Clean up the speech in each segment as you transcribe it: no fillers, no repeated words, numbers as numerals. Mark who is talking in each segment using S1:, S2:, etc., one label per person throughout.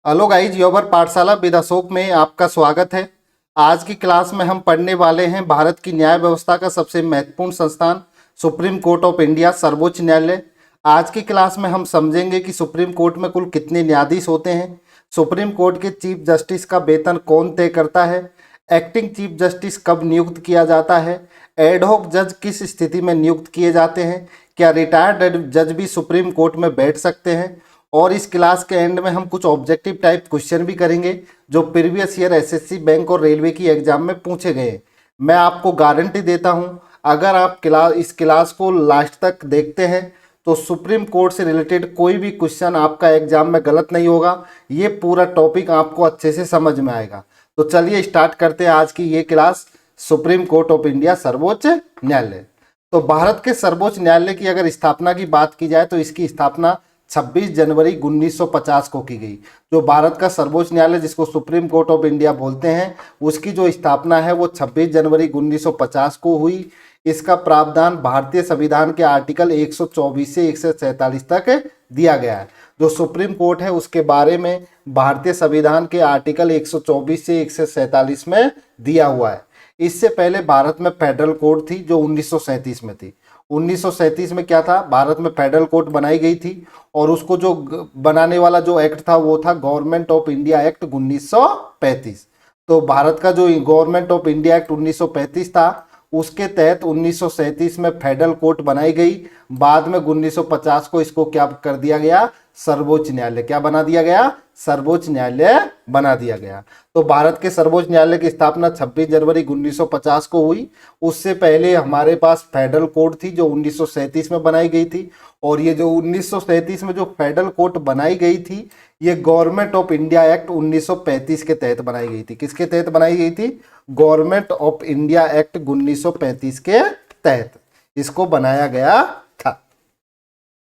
S1: Hello guys, योबर पाठशाला with Ashok में आपका स्वागत है। आज की क्लास में हम पढ़ने वाले हैं भारत की न्याय व्यवस्था का सबसे महत्वपूर्ण संस्थान सुप्रीम कोर्ट ऑफ इंडिया, सर्वोच्च न्यायालय। आज की क्लास में हम समझेंगे कि सुप्रीम कोर्ट में कुल कितने न्यायाधीश होते हैं, सुप्रीम कोर्ट के चीफ जस्टिस का वेतन कौन तय करता है, एक्टिंग चीफ जस्टिस कब नियुक्त किया जाता है, एडहॉक जज किस स्थिति में नियुक्त किए जाते हैं, क्या रिटायर्ड जज भी सुप्रीम कोर्ट में बैठ सकते हैं। और इस क्लास के एंड में हम कुछ ऑब्जेक्टिव टाइप क्वेश्चन भी करेंगे जो प्रीवियस ईयर एसएससी, बैंक और रेलवे की एग्जाम में पूछे गए हैं। मैं आपको गारंटी देता हूं, अगर आप इस क्लास को लास्ट तक देखते हैं तो सुप्रीम कोर्ट से रिलेटेड कोई भी क्वेश्चन आपका एग्जाम में गलत नहीं होगा। ये पूरा टॉपिक आपको अच्छे से समझ में आएगा। तो चलिए स्टार्ट करते हैं आज की ये class, supreme court of India, सर्वोच्च न्यायालय। तो भारत के सर्वोच्च न्यायालय की अगर स्थापना की बात की जाए तो इसकी स्थापना 26 जनवरी 1950 को की गई। जो भारत का सर्वोच्च न्यायालय, जिसको सुप्रीम कोर्ट ऑफ इंडिया बोलते हैं, उसकी जो स्थापना है वो 26 जनवरी 1950 को हुई। इसका प्रावधान भारतीय संविधान के आर्टिकल 124 से 147 तक दिया गया है। जो सुप्रीम कोर्ट है उसके बारे में भारतीय संविधान के आर्टिकल 124 से 147 में दिया हुआ है। इससे पहले भारत में फेडरल कोर्ट थी जो 1937 में थी। 1937 में क्या था, भारत में फेडरल कोर्ट बनाई गई थी और उसको जो बनाने वाला जो एक्ट था वो था गवर्नमेंट ऑफ इंडिया एक्ट 1935। तो भारत का जो गवर्नमेंट ऑफ इंडिया एक्ट 1935 था उसके तहत 1937 में फेडरल कोर्ट बनाई गई। बाद में 1950 को इसको क्या कर दिया गया, सर्वोच्च न्यायालय। क्या बना दिया गया, सर्वोच्च न्यायालय बना दिया गया। तो भारत के सर्वोच्च न्यायालय की स्थापना 26 जनवरी 1950 को हुई। उससे पहले हमारे पास फेडरल कोर्ट थी जो 1937 में बनाई गई थी। और ये जो 1937 में जो फेडरल कोर्ट बनाई गई थी ये गवर्नमेंट ऑफ इंडिया एक्ट 1935 के तहत बनाई गई थी। किसके तहत बनाई गई थी, गवर्नमेंट ऑफ इंडिया एक्ट 1935 के तहत इसको बनाया गया था।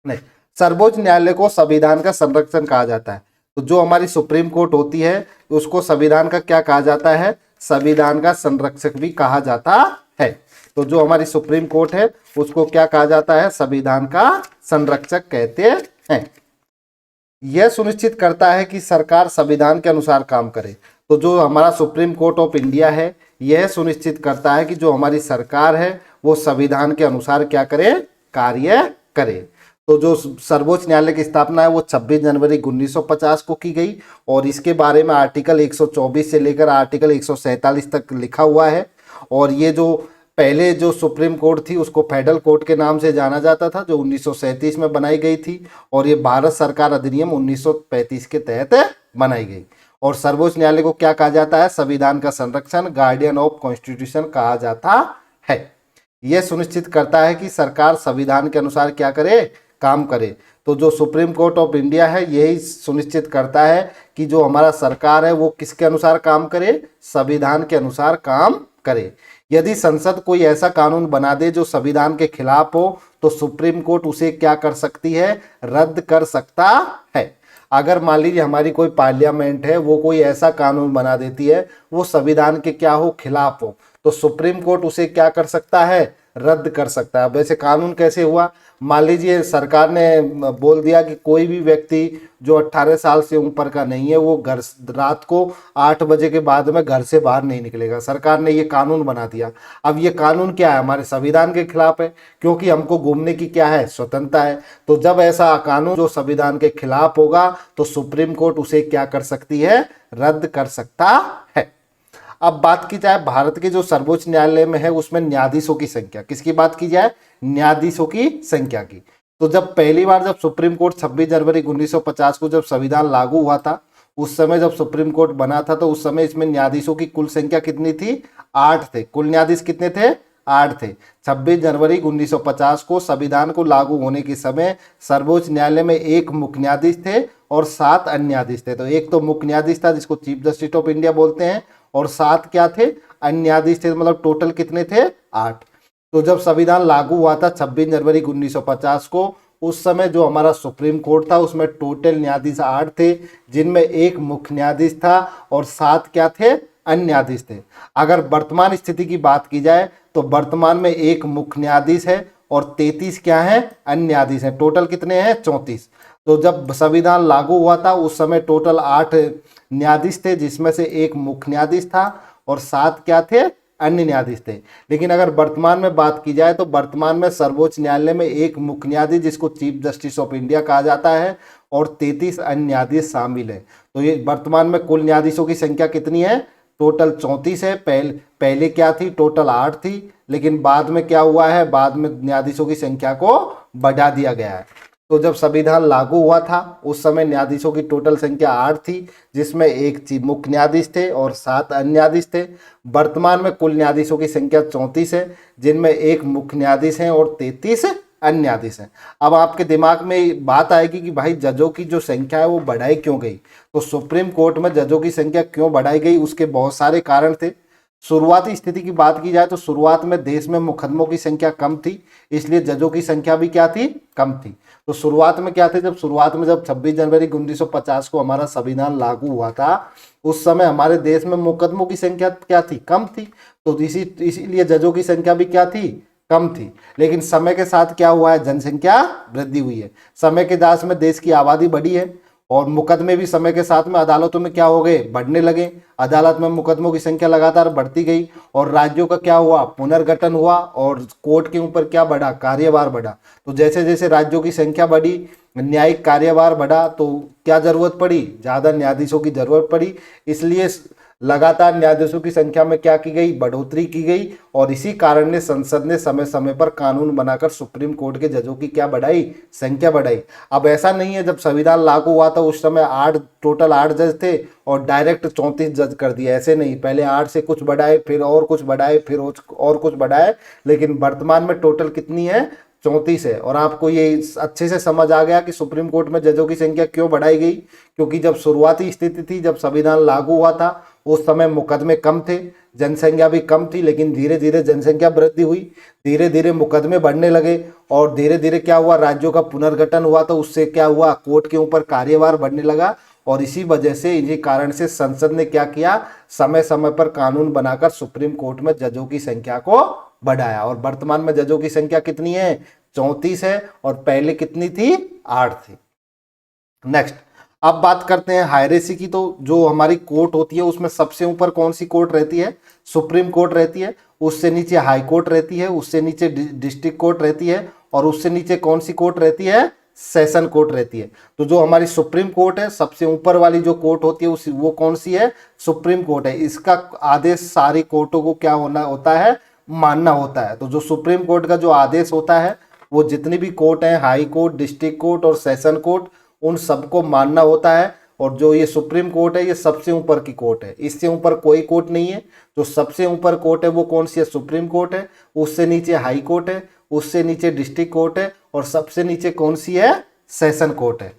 S1: नहीं, सर्वोच्च न्यायालय को संविधान का संरक्षण कहा जाता है। तो जो हमारी सुप्रीम कोर्ट होती है उसको संविधान का क्या कहा जाता है, संविधान का संरक्षक भी कहा जाता है। तो जो हमारी सुप्रीम कोर्ट है उसको क्या कहा जाता है, संविधान का संरक्षक कहते हैं। यह सुनिश्चित करता है कि सरकार संविधान के अनुसार काम करे। तो जो हमारा सुप्रीम कोर्ट ऑफ इंडिया है यह सुनिश्चित करता है कि जो हमारी सरकार है वो संविधान के अनुसार क्या करे, कार्य करे। तो जो सर्वोच्च न्यायालय की स्थापना है वो 26 जनवरी 1950 को की गई और इसके बारे में आर्टिकल 124 से लेकर आर्टिकल 147 तक लिखा हुआ है। और ये जो पहले जो सुप्रीम कोर्ट थी उसको फेडरल कोर्ट के नाम से जाना जाता था जो 1937 में बनाई गई थी। और ये भारत सरकार अधिनियम 1935 के तहत बनाई गई। और सर्वोच्च न्यायालय को क्या कहा जाता है, संविधान का संरक्षण, गार्डियन ऑफ कॉन्स्टिट्यूशन कहा जाता है। यह सुनिश्चित करता है कि सरकार संविधान के अनुसार क्या करे, काम करे। तो जो सुप्रीम कोर्ट ऑफ इंडिया है यही सुनिश्चित करता है कि जो हमारा सरकार है वो किसके अनुसार काम करे, संविधान के अनुसार काम करे। यदि संसद कोई ऐसा कानून बना दे जो संविधान के खिलाफ हो तो सुप्रीम कोर्ट उसे क्या कर सकती है, रद्द कर सकता है। अगर मान लीजिए हमारी कोई पार्लियामेंट है वो कोई ऐसा कानून बना देती है वो संविधान के क्या हो, खिलाफ हो, तो सुप्रीम कोर्ट उसे क्या कर सकता है, रद्द कर सकता है। वैसे कानून कैसे हुआ, मान लीजिए सरकार ने बोल दिया कि कोई भी व्यक्ति जो 18 साल से ऊपर का नहीं है वो घर रात को 8 बजे के बाद में घर से बाहर नहीं निकलेगा। सरकार ने ये कानून बना दिया। अब ये कानून क्या है, हमारे संविधान के खिलाफ है क्योंकि हमको घूमने की क्या है, स्वतंत्रता है। तो जब ऐसा कानून जो संविधान के खिलाफ होगा तो सुप्रीम कोर्ट उसे क्या कर सकती है, रद्द कर सकता है। अब बात की जाए भारत के जो सर्वोच्च न्यायालय में है उसमें न्यायाधीशों की संख्या, किसकी बात की जाए, न्यायाधीशों की संख्या की। तो जब पहली बार जब सुप्रीम कोर्ट 26 जनवरी 1950 को जब संविधान लागू हुआ था उस समय जब सुप्रीम कोर्ट बना था तो उस समय इसमें न्यायाधीशों की कुल संख्या कितनी थी, 8 थे। कुल न्यायाधीश कितने थे, 8 थे। 26 जनवरी 1950 को संविधान को लागू होने के समय सर्वोच्च न्यायालय में एक मुख्य न्यायाधीश थे और 7 अन्य न्यायाधीश थे। तो एक तो मुख्य न्यायाधीश था जिसको चीफ जस्टिस ऑफ इंडिया बोलते हैं और 7 क्या थे, अन्य न्यायाधीश थे। मतलब टोटल कितने थे, 8। तो जब संविधान लागू हुआ था 26 जनवरी 1950 को, उस समय जो हमारा सुप्रीम कोर्ट था उसमें टोटल न्यायाधीश 8 थे जिनमें एक मुख्य न्यायाधीश था और 7 क्या थे, अन्य न्यायाधीश थे। अगर वर्तमान स्थिति की बात की जाए तो वर्तमान में एक मुख्य न्यायाधीश है और 33 क्या है, अन्य न्यायाधीश है। टोटल कितने हैं, 34। तो जब संविधान लागू हुआ था उस समय टोटल 8 न्यायाधीश थे, जिसमें से एक मुख्य न्यायाधीश था और 7 क्या थे, अन्य न्यायाधीश थे। लेकिन अगर वर्तमान में बात की जाए तो वर्तमान में सर्वोच्च न्यायालय में एक मुख्य न्यायाधीश जिसको चीफ जस्टिस ऑफ इंडिया कहा जाता है और 33 अन्य न्यायाधीश शामिल है। तो ये वर्तमान में कुल न्यायाधीशों की संख्या कितनी है, टोटल 34 है। पहले क्या थी, टोटल 8 थी, लेकिन बाद में क्या हुआ है, बाद में न्यायाधीशों की संख्या को बढ़ा दिया गया है। तो जब संविधान लागू हुआ था उस समय न्यायाधीशों की टोटल संख्या 8 थी, जिसमें एक मुख्य न्यायाधीश थे और 7 अन्य न्यायाधीश थे। वर्तमान में कुल न्यायाधीशों की संख्या 34 है, जिनमें एक मुख्य न्यायाधीश है और 33 अन्य न्यायाधीश हैं। अब आपके दिमाग में बात आएगी कि भाई जजों की जो संख्या है वो बढ़ाई क्यों गई, तो सुप्रीम कोर्ट में जजों की संख्या क्यों बढ़ाई गई, उसके बहुत सारे कारण थे। शुरुआती स्थिति की बात की जाए तो शुरुआत में देश में मुकदमों की संख्या कम थी, इसलिए जजों की संख्या भी क्या थी, कम थी। तो शुरुआत में क्या थे, जब 26 जनवरी 1950 को हमारा संविधान लागू हुआ था उस समय हमारे देश में मुकदमों की संख्या क्या थी, कम थी। तो इसीलिए जजों की संख्या भी क्या थी, कम थी। लेकिन समय के साथ क्या हुआ है, जनसंख्या वृद्धि हुई है। समय के दास में देश की आबादी बढ़ी है और मुकदमे भी समय के साथ में अदालतों में क्या हो गए, बढ़ने लगे। अदालत में मुकदमों की संख्या लगातार बढ़ती गई और राज्यों का क्या हुआ, पुनर्गठन हुआ और कोर्ट के ऊपर क्या बढ़ा, कार्यभार बढ़ा। तो जैसे जैसे राज्यों की संख्या बढ़ी, न्यायिक कार्यभार बढ़ा, तो क्या जरूरत पड़ी, ज्यादा न्यायाधीशों की जरूरत पड़ी। इसलिए लगातार न्यायाधीशों की संख्या में क्या की गई, बढ़ोतरी की गई और इसी कारण ने संसद ने समय समय पर कानून बनाकर सुप्रीम कोर्ट के जजों की क्या बढ़ाई, संख्या बढ़ाई। अब ऐसा नहीं है, जब संविधान लागू हुआ था उस समय टोटल 8 जज थे और डायरेक्ट 34 जज कर दिए, ऐसे नहीं। पहले 8 से कुछ बढ़ाए, फिर और कुछ बढ़ाए, फिर और कुछ बढ़ाए, लेकिन वर्तमान में टोटल कितनी है, 34 है। और आपको ये अच्छे से समझ आ गया कि सुप्रीम कोर्ट में जजों की संख्या क्यों बढ़ाई गई, क्योंकि जब शुरुआती स्थिति थी, जब संविधान लागू हुआ था उस समय मुकदमे कम थे, जनसंख्या भी कम थी, लेकिन धीरे धीरे जनसंख्या वृद्धि हुई, धीरे धीरे मुकदमे बढ़ने लगे और धीरे धीरे क्या हुआ, राज्यों का पुनर्गठन हुआ, तो उससे क्या हुआ, कोर्ट के ऊपर कार्यभार बढ़ने लगा और इसी वजह से, इसी कारण से संसद ने क्या किया, समय समय पर कानून बनाकर सुप्रीम कोर्ट में जजों की संख्या को बढ़ाया। और वर्तमान में जजों की संख्या कितनी है, 34 है और पहले कितनी थी, 8 थी। नेक्स्ट, अब बात करते हैं हायरेसी की। तो जो हमारी कोर्ट होती है उसमें सबसे ऊपर कौन सी कोर्ट रहती है, सुप्रीम कोर्ट रहती है। उससे नीचे हाई कोर्ट रहती है, उससे नीचे डिस्ट्रिक्ट कोर्ट रहती है और उससे नीचे कौन सी कोर्ट रहती है, सेशन कोर्ट रहती है। तो जो हमारी सुप्रीम कोर्ट है, सबसे ऊपर वाली जो कोर्ट होती है वो कौन सी है, सुप्रीम कोर्ट है। इसका आदेश सारी कोर्टों को क्या होता है, मानना होता है। तो जो सुप्रीम कोर्ट का जो आदेश होता है वो जितनी भी कोर्ट है, हाई कोर्ट, डिस्ट्रिक्ट कोर्ट और सेशन कोर्ट, उन सबको मानना होता है। और जो ये सुप्रीम कोर्ट है ये सबसे ऊपर की कोर्ट है, इससे ऊपर कोई कोर्ट नहीं है। जो सबसे ऊपर कोर्ट है वो कौन सी है, सुप्रीम कोर्ट है। उससे नीचे हाई कोर्ट है, उससे नीचे डिस्ट्रिक्ट कोर्ट है और सबसे नीचे कौन सी है, सेशन कोर्ट है।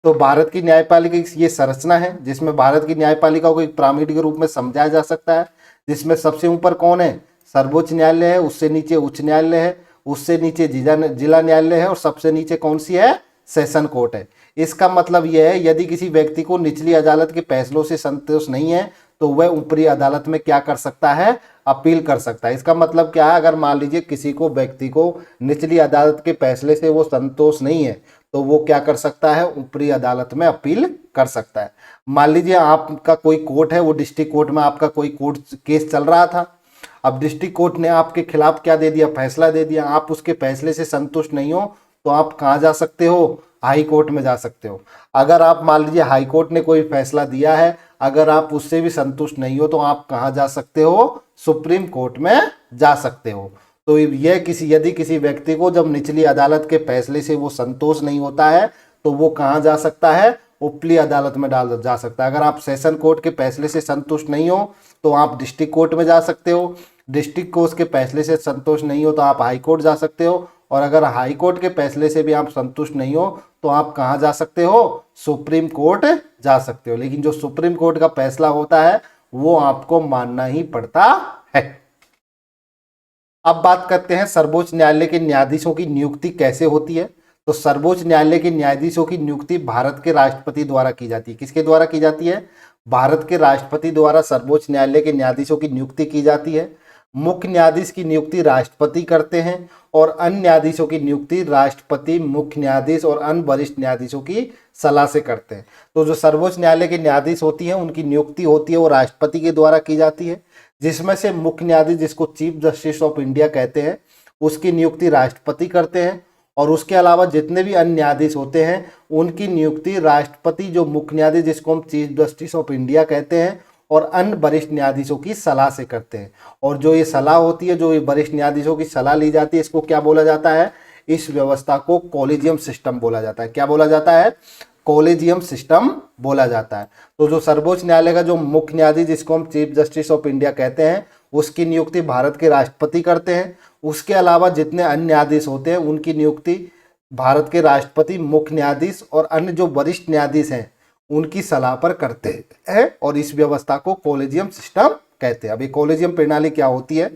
S1: तो भारत की न्यायपालिका की ये संरचना है जिसमें भारत की न्यायपालिका को एक पिरामिड के रूप में समझाया जा सकता है, जिसमें सबसे ऊपर कौन है, सर्वोच्च न्यायालय है, उससे नीचे उच्च न्यायालय है, उससे नीचे जिला न्यायालय है और सबसे नीचे कौन सी है, सेशन कोर्ट है। इसका मतलब यह है, यदि किसी व्यक्ति को निचली अदालत के फैसलों से संतोष नहीं है तो वह ऊपरी अदालत में क्या कर सकता है, अपील कर सकता है। इसका मतलब क्या है, अगर मान लीजिए किसी को व्यक्ति को निचली अदालत के फैसले से वो संतोष नहीं है तो वो क्या कर सकता है, ऊपरी अदालत में अपील कर सकता है। मान लीजिए आपका कोई कोर्ट है, वो डिस्ट्रिक्ट कोर्ट में आपका कोई कोर्ट केस चल रहा था। अब डिस्ट्रिक्ट कोर्ट ने आपके खिलाफ क्या दे दिया, फैसला दे दिया। आप उसके फैसले से संतुष्ट नहीं हो तो आप कहाँ जा सकते हो, हाई कोर्ट में जा सकते हो। अगर आप मान लीजिए हाई कोर्ट ने कोई फैसला दिया है, अगर आप उससे भी संतुष्ट नहीं हो तो आप कहाँ जा सकते हो, सुप्रीम कोर्ट में जा सकते हो। तो यह यदि किसी व्यक्ति को जब निचली अदालत के फैसले से वो संतोष नहीं होता है तो वो कहाँ जा सकता है, ऊपरी अदालत में जा सकता है। अगर आप सेशन कोर्ट के फैसले से संतुष्ट नहीं हो तो आप डिस्ट्रिक्ट कोर्ट में जा सकते हो, डिस्ट्रिक्ट कोर्ट के फैसले से संतुष्ट नहीं हो तो आप हाई कोर्ट जा सकते हो, और अगर हाई कोर्ट के फैसले से भी आप संतुष्ट नहीं हो तो आप कहाँ जा सकते हो, सुप्रीम कोर्ट जा सकते हो। लेकिन जो सुप्रीम कोर्ट का फैसला होता है वो आपको मानना ही पड़ता है। अब बात करते हैं सर्वोच्च न्यायालय के न्यायाधीशों की नियुक्ति कैसे होती है। तो सर्वोच्च न्यायालय के न्यायाधीशों की नियुक्ति भारत के राष्ट्रपति द्वारा की जाती है। किसके द्वारा की जाती है, भारत के राष्ट्रपति द्वारा सर्वोच्च न्यायालय के न्यायाधीशों की नियुक्ति की जाती है। मुख्य न्यायाधीश की नियुक्ति राष्ट्रपति करते हैं और अन्य न्यायाधीशों की नियुक्ति राष्ट्रपति, मुख्य न्यायाधीश और अन्य वरिष्ठ न्यायाधीशों की सलाह से करते हैं। तो जो सर्वोच्च न्यायालय के न्यायाधीश होती हैं उनकी नियुक्ति होती है वो राष्ट्रपति के द्वारा की जाती है, जिसमें से मुख्य न्यायाधीश जिसको चीफ जस्टिस ऑफ इंडिया कहते हैं उसकी नियुक्ति राष्ट्रपति करते हैं। और उसके अलावा जितने भी अन्य न्यायाधीश होते हैं उनकी नियुक्ति राष्ट्रपति, जो मुख्य न्यायाधीश जिसको हम चीफ जस्टिस ऑफ इंडिया कहते हैं, और अन्य वरिष्ठ न्यायाधीशों की सलाह से करते हैं। और जो ये सलाह होती है, जो ये वरिष्ठ न्यायाधीशों की सलाह ली जाती है, इसको क्या बोला जाता है? इस व्यवस्था को कॉलेजियम सिस्टम बोला जाता है। क्या बोला जाता है? कॉलेजियम सिस्टम बोला जाता है। तो जो सर्वोच्च न्यायालय का जो मुख्य न्यायाधीश जिसको हम चीफ जस्टिस ऑफ इंडिया कहते हैं उसकी नियुक्ति भारत के राष्ट्रपति करते हैं। उसके अलावा जितने अन्य न्यायाधीश होते हैं उनकी नियुक्ति भारत के राष्ट्रपति, मुख्य न्यायाधीश और अन्य जो वरिष्ठ न्यायाधीश हैं उनकी सलाह पर करते हैं, और इस व्यवस्था को कॉलेजियम सिस्टम कहते हैं। अब ये कॉलेजियम प्रणाली क्या होती है?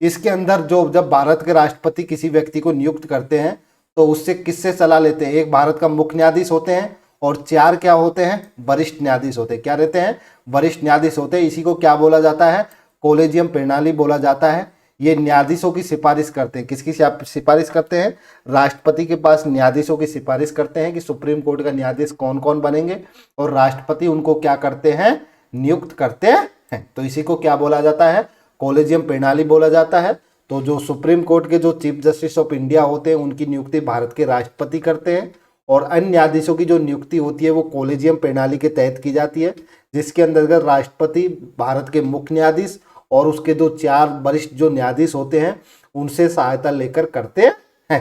S1: इसके अंदर जब भारत के राष्ट्रपति किसी व्यक्ति को नियुक्त करते हैं तो उससे किससे सलाह लेते हैं? एक भारत का मुख्य न्यायाधीश होते हैं और 4 क्या होते हैं? वरिष्ठ न्यायाधीश होते हैं। क्या रहते हैं? वरिष्ठ न्यायाधीश होते हैं। इसी को क्या बोला जाता है? कॉलेजियम प्रणाली बोला जाता है। ये न्यायाधीशों की सिफारिश करते हैं। किसकी सिफारिश करते हैं? राष्ट्रपति के पास न्यायाधीशों की सिफारिश करते हैं कि सुप्रीम कोर्ट का न्यायाधीश कौन कौन बनेंगे, और राष्ट्रपति उनको क्या करते हैं? नियुक्त करते हैं। तो इसी को क्या बोला जाता है? कॉलेजियम प्रणाली बोला जाता है। तो जो सुप्रीम कोर्ट के जो चीफ जस्टिस ऑफ इंडिया होते हैं उनकी नियुक्ति भारत के राष्ट्रपति करते हैं, और अन्य न्यायाधीशों की जो नियुक्ति होती है वो कॉलेजियम प्रणाली के तहत की जाती है, जिसके अंतर्गत राष्ट्रपति, भारत के मुख्य न्यायाधीश और उसके जो 4 वरिष्ठ जो न्यायाधीश होते हैं उनसे सहायता लेकर करते हैं।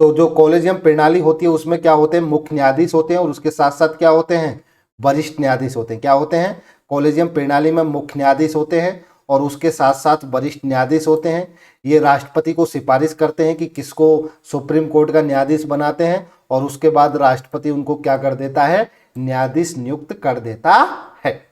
S1: तो जो कॉलेजियम प्रणाली होती है उसमें क्या होते हैं? मुख्य न्यायाधीश होते हैं और उसके साथ साथ क्या होते हैं? वरिष्ठ न्यायाधीश होते हैं। क्या होते हैं? कॉलेजियम प्रणाली में मुख्य न्यायाधीश होते हैं और उसके साथ साथ वरिष्ठ न्यायाधीश होते हैं। ये राष्ट्रपति को सिफारिश करते हैं कि किसको सुप्रीम कोर्ट का न्यायाधीश बनाते हैं, और उसके बाद राष्ट्रपति उनको क्या कर देता है? न्यायाधीश नियुक्त कर देता है।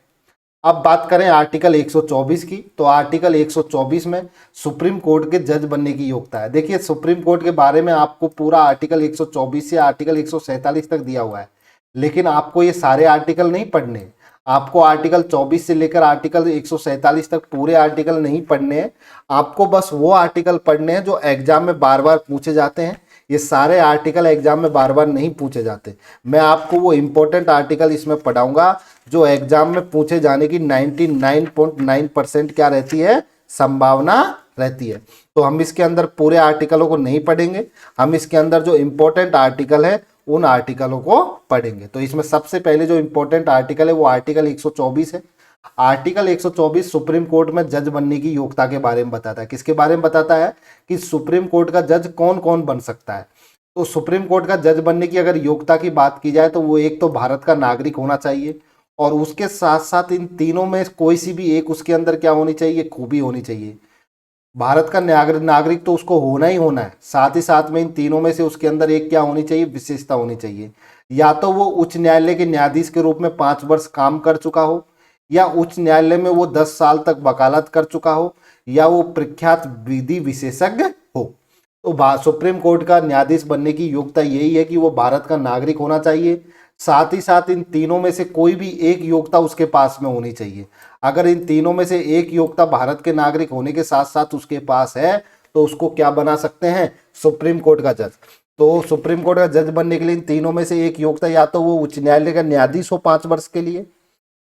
S1: अब बात करें आर्टिकल 124 की, तो आर्टिकल 124 में सुप्रीम कोर्ट के जज बनने की योग्यता है। देखिए, सुप्रीम कोर्ट के बारे में आपको पूरा आर्टिकल 124 से आर्टिकल 147 तक दिया हुआ है, लेकिन आपको ये सारे आर्टिकल नहीं पढ़ने। आपको आर्टिकल 24 से लेकर आर्टिकल 147 तक पूरे आर्टिकल नहीं पढ़ने हैं। आपको बस वो आर्टिकल पढ़ने हैं जो एग्जाम में बार बार पूछे जाते हैं। ये सारे आर्टिकल एग्जाम में बार बार नहीं पूछे जाते। मैं आपको वो इंपॉर्टेंट आर्टिकल इसमें पढ़ाऊंगा जो एग्जाम में पूछे जाने की 99.9% क्या रहती है? संभावना रहती है। तो हम इसके अंदर पूरे आर्टिकलों को नहीं पढ़ेंगे, हम इसके अंदर जो इंपॉर्टेंट आर्टिकल है उन आर्टिकलों को पढ़ेंगे। तो इसमें सबसे पहले जो इंपॉर्टेंट आर्टिकल है वो आर्टिकल 124 है। आर्टिकल 124 सुप्रीम कोर्ट में जज बनने की योग्यता के बारे में बताता है। किसके बारे में बताता है? कि सुप्रीम कोर्ट का जज कौन कौन बन सकता है। तो सुप्रीम कोर्ट का जज बनने की अगर योग्यता की बात की जाए तो वो एक तो भारत का नागरिक होना चाहिए, और उसके साथ साथ इन तीनों में कोई सी भी एक उसके अंदर क्या होनी चाहिए? खूबी होनी चाहिए। भारत का नागरिक तो उसको होना ही होना है, साथ ही साथ में इन तीनों में से उसके अंदर एक क्या होनी चाहिए? विशेषता होनी चाहिए। या तो वो उच्च न्यायालय के न्यायाधीश के रूप में 5 वर्ष काम कर चुका हो, या उच्च न्यायालय में वो 10 साल तक वकालत कर चुका हो, या वो प्रख्यात विधि विशेषज्ञ हो। तो सुप्रीम कोर्ट का न्यायाधीश बनने की योग्यता यही है कि वो भारत का नागरिक होना चाहिए। साथ ही साथ इन तीनों में से कोई भी एक योग्यता उसके पास में होनी चाहिए। अगर इन तीनों में से एक योग्यता भारत के नागरिक होने के साथ साथ उसके पास है तो उसको क्या बना सकते हैं? सुप्रीम कोर्ट का जज। तो सुप्रीम कोर्ट का जज बनने के लिए इन तीनों में से एक योग्यता, या तो वो उच्च न्यायालय का न्यायाधीश हो 5 वर्ष के लिए,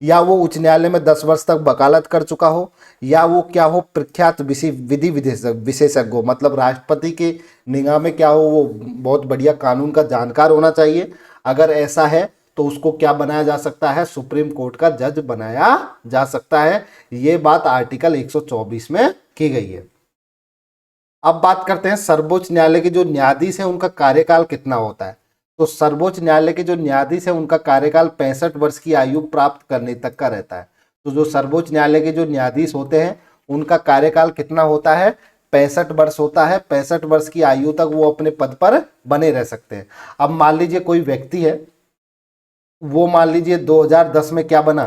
S1: या वो उच्च न्यायालय में 10 वर्ष तक वकालत कर चुका हो, या वो क्या हो? प्रख्यात विधि विशेषज्ञ हो। मतलब राष्ट्रपति के निगाह में क्या हो? वो बहुत बढ़िया कानून का जानकार होना चाहिए। अगर ऐसा है तो उसको क्या बनाया जा सकता है? सुप्रीम कोर्ट का जज बनाया जा सकता है। ये बात आर्टिकल 124 में की गई है। अब बात करते हैं सर्वोच्च न्यायालय के जो न्यायाधीश हैं उनका कार्यकाल कितना होता है। तो सर्वोच्च न्यायालय के जो न्यायाधीश हैं उनका कार्यकाल 65 वर्ष की आयु प्राप्त करने तक का रहता है। तो जो सर्वोच्च न्यायालय के जो न्यायाधीश होते हैं उनका कार्यकाल कितना होता है? 65 वर्ष होता है। 65 वर्ष की आयु तक वो अपने पद पर बने रह सकते हैं। अब मान लीजिए कोई व्यक्ति है, वो मान लीजिए 2010 में क्या बना?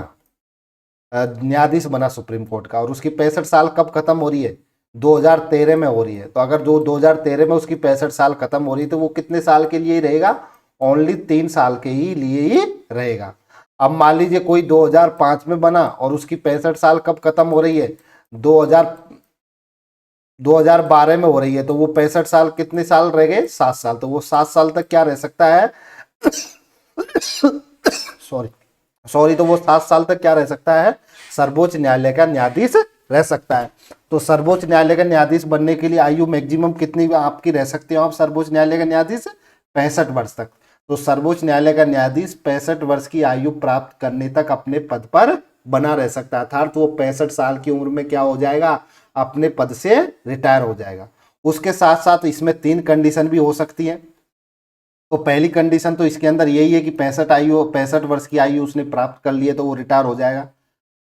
S1: न्यायाधीश बना सुप्रीम कोर्ट का, और उसकी 65 साल कब खत्म हो रही है? 2013 में हो रही है। तो अगर जो 2013 में उसकी 65 साल खत्म हो रही है तो वो कितने साल के लिए ही रहेगा? ओनली 3 साल के ही लिए ही रहेगा। अब मान लीजिए कोई 2005 में बना और उसकी 65 साल कब खत्म हो रही है? 2000 2012 में हो रही है, तो वो 65 साल, कितने साल रह गए, 7 साल, तो वो 7 साल तक क्या रह सकता है, सॉरी सॉरी, तो वो 7 साल तक क्या रह सकता है, सर्वोच्च न्यायालय का न्यायाधीश रह सकता है। तो सर्वोच्च न्यायालय का न्यायाधीश बनने के लिए आयु मैक्सिमम कितनी आपकी रह सकती हो आप सर्वोच्च न्यायालय का न्यायाधीश, 65 वर्ष तक। तो सर्वोच्च न्यायालय का न्यायाधीश 65 वर्ष की आयु प्राप्त करने तक अपने पद पर बना रह सकता है, अर्थात वो 65 साल की उम्र में क्या हो जाएगा, अपने पद से रिटायर हो जाएगा। उसके साथ साथ इसमें 3 कंडीशन भी हो सकती है। तो पहली कंडीशन तो इसके अंदर यही है कि 65 वर्ष की आयु उसने प्राप्त कर ली है तो वो रिटायर हो जाएगा।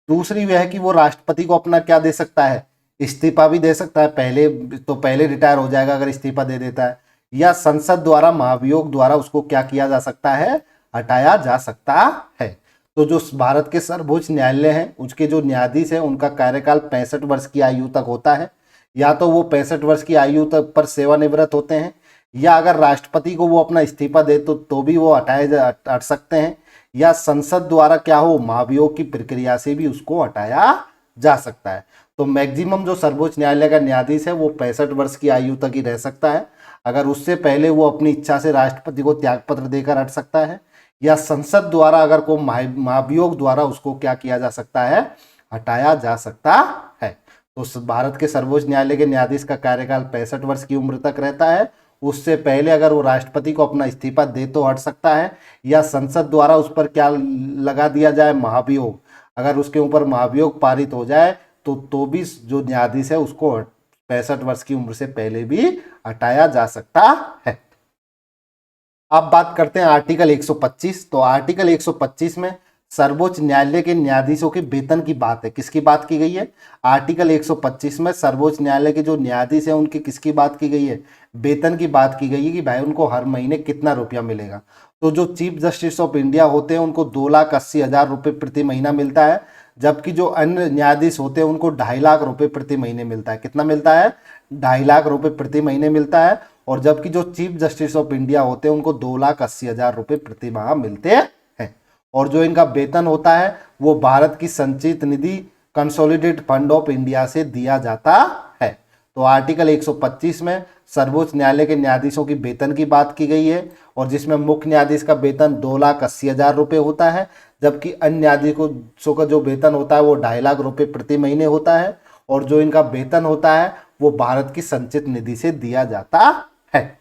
S1: दूसरी यह है कि वो राष्ट्रपति को अपना क्या दे सकता है, इस्तीफा भी दे सकता है, पहले रिटायर हो जाएगा अगर इस्तीफा दे देता है, या संसद द्वारा महाभियोग द्वारा उसको क्या किया जा सकता है, हटाया जा सकता है। तो जो भारत के सर्वोच्च न्यायालय है उसके जो न्यायाधीश है उनका कार्यकाल 65 वर्ष की आयु तक होता है। या तो वो 65 वर्ष की आयु तक पर सेवानिवृत्त होते हैं, या अगर राष्ट्रपति को वो अपना इस्तीफा दे तो भी वो हट सकते हैं, या संसद द्वारा क्या हो, महाभियोग की प्रक्रिया से भी उसको हटाया जा सकता है। तो मैक्सिमम जो सर्वोच्च न्यायालय का न्यायाधीश है वो 65 वर्ष की आयु तक ही रह सकता है। अगर उससे पहले वो अपनी इच्छा से राष्ट्रपति को त्यागपत्र देकर हट सकता है, या संसद द्वारा अगर को महाभियोग द्वारा उसको क्या किया जा सकता है, हटाया जा सकता है। तो भारत के सर्वोच्च न्यायालय के न्यायाधीश का कार्यकाल 65 वर्ष की उम्र तक रहता है। उससे पहले अगर वो राष्ट्रपति को अपना इस्तीफा दे तो हट सकता है, या संसद द्वारा उस पर क्या लगा दिया जाए, महाभियोग, अगर उसके ऊपर महाभियोग पारित हो जाए तो भी जो न्यायाधीश है उसको 65 वर्ष की उम्र से पहले भी हटाया जा सकता है। अब बात करते हैं आर्टिकल 125। तो आर्टिकल 125 में सर्वोच्च न्यायालय के न्यायाधीशों के वेतन की बात है। किसकी बात की गई है, आर्टिकल 125 में सर्वोच्च न्यायालय के जो न्यायाधीश है उनकी किसकी बात की गई है, वेतन की बात की गई है कि भाई उनको हर महीने कितना रुपया मिलेगा। तो जो चीफ जस्टिस ऑफ इंडिया होते हैं उनको 2,80,000 रुपये प्रति महीना मिलता है, जबकि जो अन्य न्यायाधीश होते हैं उनको 2.5 लाख रुपये प्रति महीने मिलता है। कितना मिलता है, 2.5 लाख रुपये प्रति महीने मिलता है। और जबकि जो चीफ जस्टिस ऑफ इंडिया होते हैं उनको 2,80,000 रुपये प्रति माह मिलते हैं। और जो इनका वेतन होता है वो भारत की संचित निधि कंसोलिडेटेड फंड ऑफ इंडिया से दिया जाता है। तो आर्टिकल 125 में सर्वोच्च न्यायालय के न्यायाधीशों की वेतन की बात की गई है, और जिसमें मुख्य न्यायाधीश का वेतन 2,80,000 रुपये होता है, जबकि अन्य न्यायाधीशों का जो वेतन होता है वो 2.5 लाख रुपये प्रति महीने होता है। और जो इनका वेतन होता है वो भारत की संचित निधि से दिया जाता है।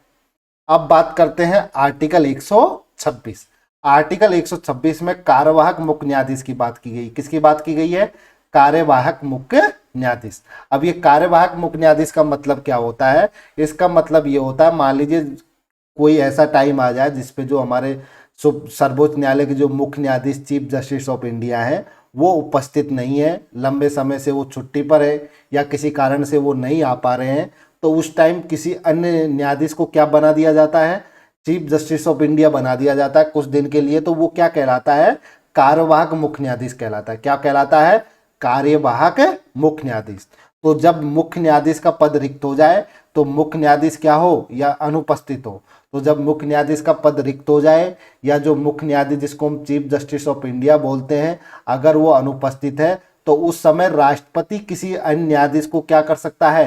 S1: अब बात करते हैं आर्टिकल 126। आर्टिकल 126 में कार्यवाहक मुख्य न्यायाधीश की बात की गई। किसकी बात की गई है, कार्यवाहक मुख्य न्यायाधीश। अब ये कार्यवाहक मुख्य न्यायाधीश का मतलब क्या होता है, इसका मतलब ये होता है, मान लीजिए कोई ऐसा टाइम आ जाए जिसपे जो हमारे सर्वोच्च न्यायालय के जो मुख्य न्यायाधीश चीफ जस्टिस ऑफ इंडिया है वो उपस्थित नहीं है, लंबे समय से वो छुट्टी पर है या किसी कारण से वो नहीं आ पा रहे हैं, तो उस टाइम किसी अन्य न्यायाधीश को क्या बना दिया जाता है, चीफ जस्टिस ऑफ इंडिया बना दिया जाता है कुछ दिन के लिए। तो वो क्या कहलाता है, कार्यवाहक मुख्य न्यायाधीश कहलाता है। क्या कहलाता है, कार्यवाहक मुख्य न्यायाधीश। तो जब मुख्य न्यायाधीश का पद रिक्त हो जाए तो मुख्य न्यायाधीश क्या हो, या अनुपस्थित हो, तो जब मुख्य न्यायाधीश का पद रिक्त हो जाए या जो मुख्य न्यायाधीश जिसको हम चीफ जस्टिस ऑफ इंडिया बोलते हैं अगर वो अनुपस्थित है तो उस समय राष्ट्रपति किसी अन्य न्यायाधीश को क्या कर सकता है,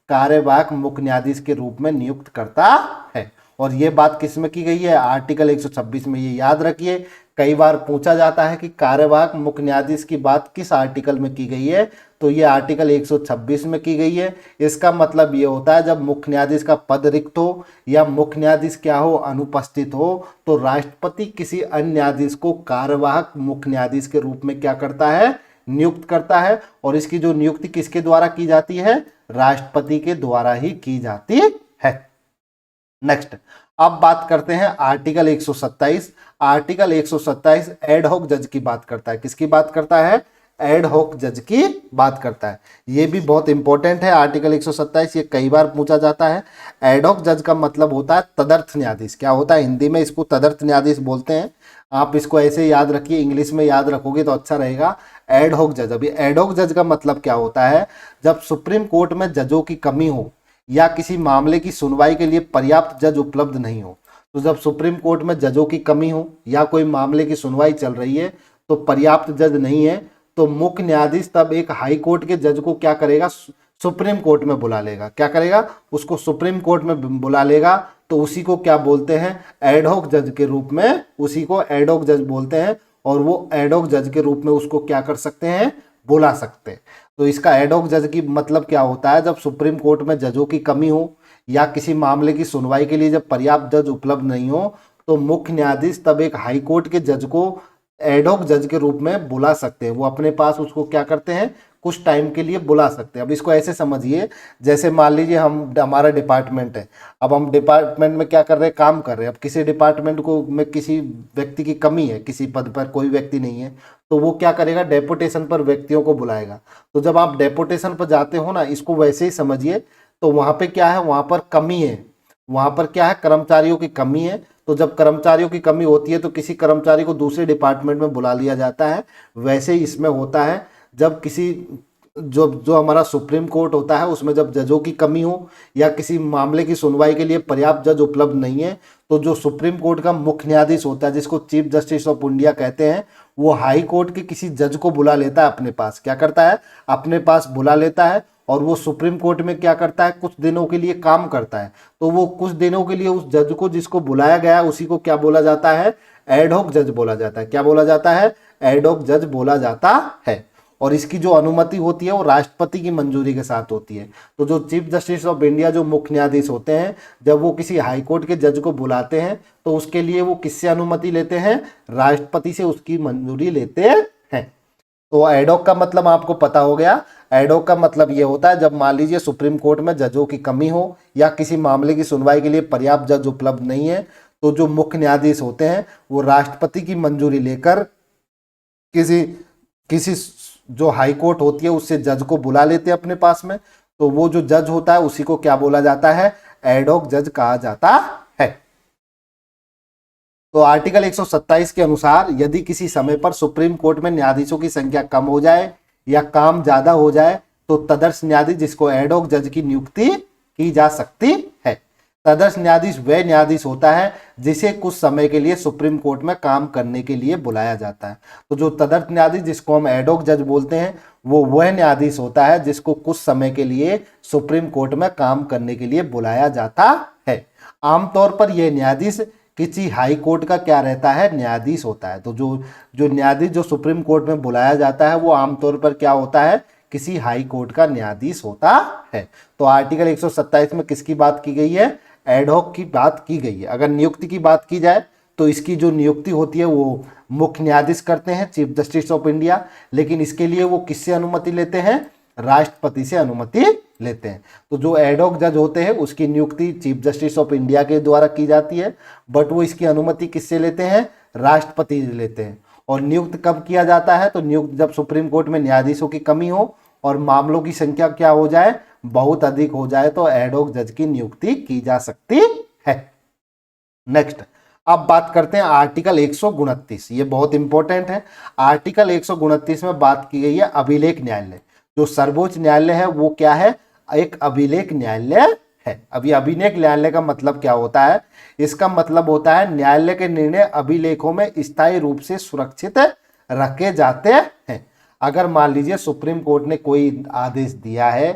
S1: कार्यवाहक मुख्य न्यायाधीश के रूप में नियुक्त करता है। और ये बात किस में की गई है, आर्टिकल 126 में। ये याद रखिए, कई बार पूछा जाता है कि कार्यवाहक मुख्य न्यायाधीश की बात किस आर्टिकल में की गई है, तो ये आर्टिकल 126 में की गई है। इसका मतलब ये होता है जब मुख्य न्यायाधीश का पद रिक्त हो या मुख्य न्यायाधीश क्या हो, अनुपस्थित हो, तो राष्ट्रपति किसी अन्य न्यायाधीश को कार्यवाहक मुख्य न्यायाधीश के रूप में क्या करता है, नियुक्त करता है। और इसकी जो नियुक्ति किसके द्वारा की जाती है, राष्ट्रपति के द्वारा ही की जाती है। नेक्स्ट, अब बात करते हैं आर्टिकल 127। आर्टिकल 127 एडहॉक जज की बात करता है। किसकी बात करता है, एडहॉक जज की बात करता है। ये भी बहुत इंपॉर्टेंट है आर्टिकल 127, ये कई बार पूछा जाता है। एडहॉक जज का मतलब होता है तदर्थ न्यायाधीश। क्या होता है, हिंदी में इसको तदर्थ न्यायाधीश बोलते हैं। आप इसको ऐसे याद रखिए, इंग्लिश में याद रखोगे तो अच्छा रहेगा, एडहॉक जज। अभी एडहॉक जज का मतलब क्या होता है, जब सुप्रीम कोर्ट में जजों की कमी हो या किसी मामले की सुनवाई के लिए पर्याप्त जज उपलब्ध नहीं हो। तो जब सुप्रीम कोर्ट में जजों की कमी हो या कोई मामले की सुनवाई चल रही है तो पर्याप्त जज नहीं है, तो मुख्य न्यायाधीश तब एक हाई कोर्ट के जज को क्या करेगा, सुप्रीम कोर्ट में बुला लेगा। क्या करेगा, उसको सुप्रीम कोर्ट में बुला लेगा। तो उसी को क्या बोलते हैं, एडहॉक जज के रूप में, उसी को एडहॉक जज बोलते हैं। और वो एडहॉक जज के रूप में उसको क्या कर सकते हैं, बुला सकते हैं। तो इसका एडहॉक जज की मतलब क्या होता है, जब सुप्रीम कोर्ट में जजों की कमी हो या किसी मामले की सुनवाई के लिए जब पर्याप्त जज उपलब्ध नहीं हो, तो मुख्य न्यायाधीश तब एक हाई कोर्ट के जज को एडहॉक जज के रूप में बुला सकते हैं। वो अपने पास उसको क्या करते हैं, कुछ टाइम के लिए बुला सकते हैं। अब इसको ऐसे समझिए, जैसे मान लीजिए हमारा डिपार्टमेंट है, अब हम डिपार्टमेंट में क्या कर रहे हैं, काम कर रहे हैं। अब किसी डिपार्टमेंट को में किसी व्यक्ति की कमी है, किसी पद पर कोई व्यक्ति नहीं है, तो वो क्या करेगा, डेपुटेशन पर व्यक्तियों को बुलाएगा। तो जब आप डेपुटेशन पर जाते हो ना, इसको वैसे ही समझिए। तो वहाँ पे क्या है, वहाँ पर कमी है, वहाँ पर क्या है, कर्मचारियों की कमी है। तो जब कर्मचारियों की कमी होती है तो किसी कर्मचारी को दूसरे डिपार्टमेंट में बुला लिया जाता है। वैसे ही इसमें होता है, जब किसी जो हमारा सुप्रीम कोर्ट होता है उसमें जब जजों की कमी हो या किसी मामले की सुनवाई के लिए पर्याप्त जज उपलब्ध नहीं है, तो जो सुप्रीम कोर्ट का मुख्य न्यायाधीश होता है, जिसको चीफ जस्टिस ऑफ इंडिया कहते हैं, वो हाई कोर्ट के किसी जज को बुला लेता है अपने पास। क्या करता है, अपने पास बुला लेता है। और वो सुप्रीम कोर्ट में क्या करता है, कुछ दिनों के लिए काम करता है। तो वो कुछ दिनों के लिए उस जज को जिसको बुलाया गया उसी को क्या बोला जाता है, एडहॉक जज बोला जाता है। क्या बोला जाता है, एडहॉक जज बोला जाता है। और इसकी जो अनुमति होती है वो राष्ट्रपति की मंजूरी के साथ होती है। तो जो चीफ जस्टिस ऑफ इंडिया, जो मुख्य न्यायाधीश होते हैं, जब वो किसी हाई कोर्ट के जज को बुलाते हैं तो उसके लिए वो किससे अनुमति लेते हैं, राष्ट्रपति से उसकी मंजूरी लेते हैं। तो एडहॉक का मतलब आपको पता हो गया। एडहॉक का मतलब ये होता है, जब मान लीजिए सुप्रीम कोर्ट में जजों की कमी हो या किसी मामले की सुनवाई के लिए पर्याप्त जज उपलब्ध नहीं है, तो जो मुख्य न्यायाधीश होते हैं वो राष्ट्रपति की मंजूरी लेकर किसी जो हाई कोर्ट होती है उससे जज को बुला लेते हैं अपने पास में। तो वो जो जज होता है उसी को क्या बोला जाता है, एडहॉक जज कहा जाता है। तो आर्टिकल 127 के अनुसार यदि किसी समय पर सुप्रीम कोर्ट में न्यायाधीशों की संख्या कम हो जाए या काम ज्यादा हो जाए, तो तदर्श न्यायाधीश, जिसको एडहॉक जज की नियुक्ति की जा सकती है। तदर्श न्यायाधीश वह न्यायाधीश होता है जिसे कुछ समय के लिए सुप्रीम कोर्ट में काम करने के लिए बुलाया जाता है। तो जो तदर्श न्यायाधीश, जिसको हम एडहॉक जज बोलते हैं, वो वह न्यायाधीश होता है जिसको कुछ समय के लिए सुप्रीम कोर्ट में काम करने के लिए बुलाया जाता है। आमतौर पर यह न्यायाधीश किसी हाई कोर्ट का क्या रहता है, न्यायाधीश होता है। तो जो न्यायाधीश जो सुप्रीम कोर्ट में बुलाया जाता है वो आमतौर पर क्या होता है, किसी हाई कोर्ट का न्यायाधीश होता है। तो आर्टिकल 127 में किसकी बात की गई है, एडहॉक की बात की गई है। अगर नियुक्ति की बात की जाए तो इसकी जो नियुक्ति होती है वो मुख्य न्यायाधीश करते हैं, चीफ जस्टिस ऑफ इंडिया। लेकिन इसके लिए वो किससे अनुमति लेते हैं, राष्ट्रपति से अनुमति लेते हैं। तो जो एडहॉक जज होते हैं उसकी नियुक्ति चीफ जस्टिस ऑफ इंडिया के द्वारा की जाती है, बट वो इसकी अनुमति किससे लेते हैं, राष्ट्रपति लेते हैं। और नियुक्त कब किया जाता है, तो नियुक्त जब सुप्रीम कोर्ट में न्यायाधीशों की कमी हो और मामलों की संख्या क्या हो जाए, बहुत अधिक हो जाए, तो एडहॉक जज की नियुक्ति की जा सकती है। नेक्स्ट, अब बात करते हैं आर्टिकल 129। ये बहुत इंपॉर्टेंट है। आर्टिकल 129 में बात की गई है अभिलेख न्यायालय। जो सर्वोच्च न्यायालय है वो क्या है, एक अभिलेख न्यायालय है। अभी अभिलेख न्यायालय का मतलब क्या होता है, इसका मतलब होता है न्यायालय के निर्णय अभिलेखों में स्थायी रूप से सुरक्षित रखे जाते हैं। अगर मान लीजिए सुप्रीम कोर्ट ने कोई आदेश दिया है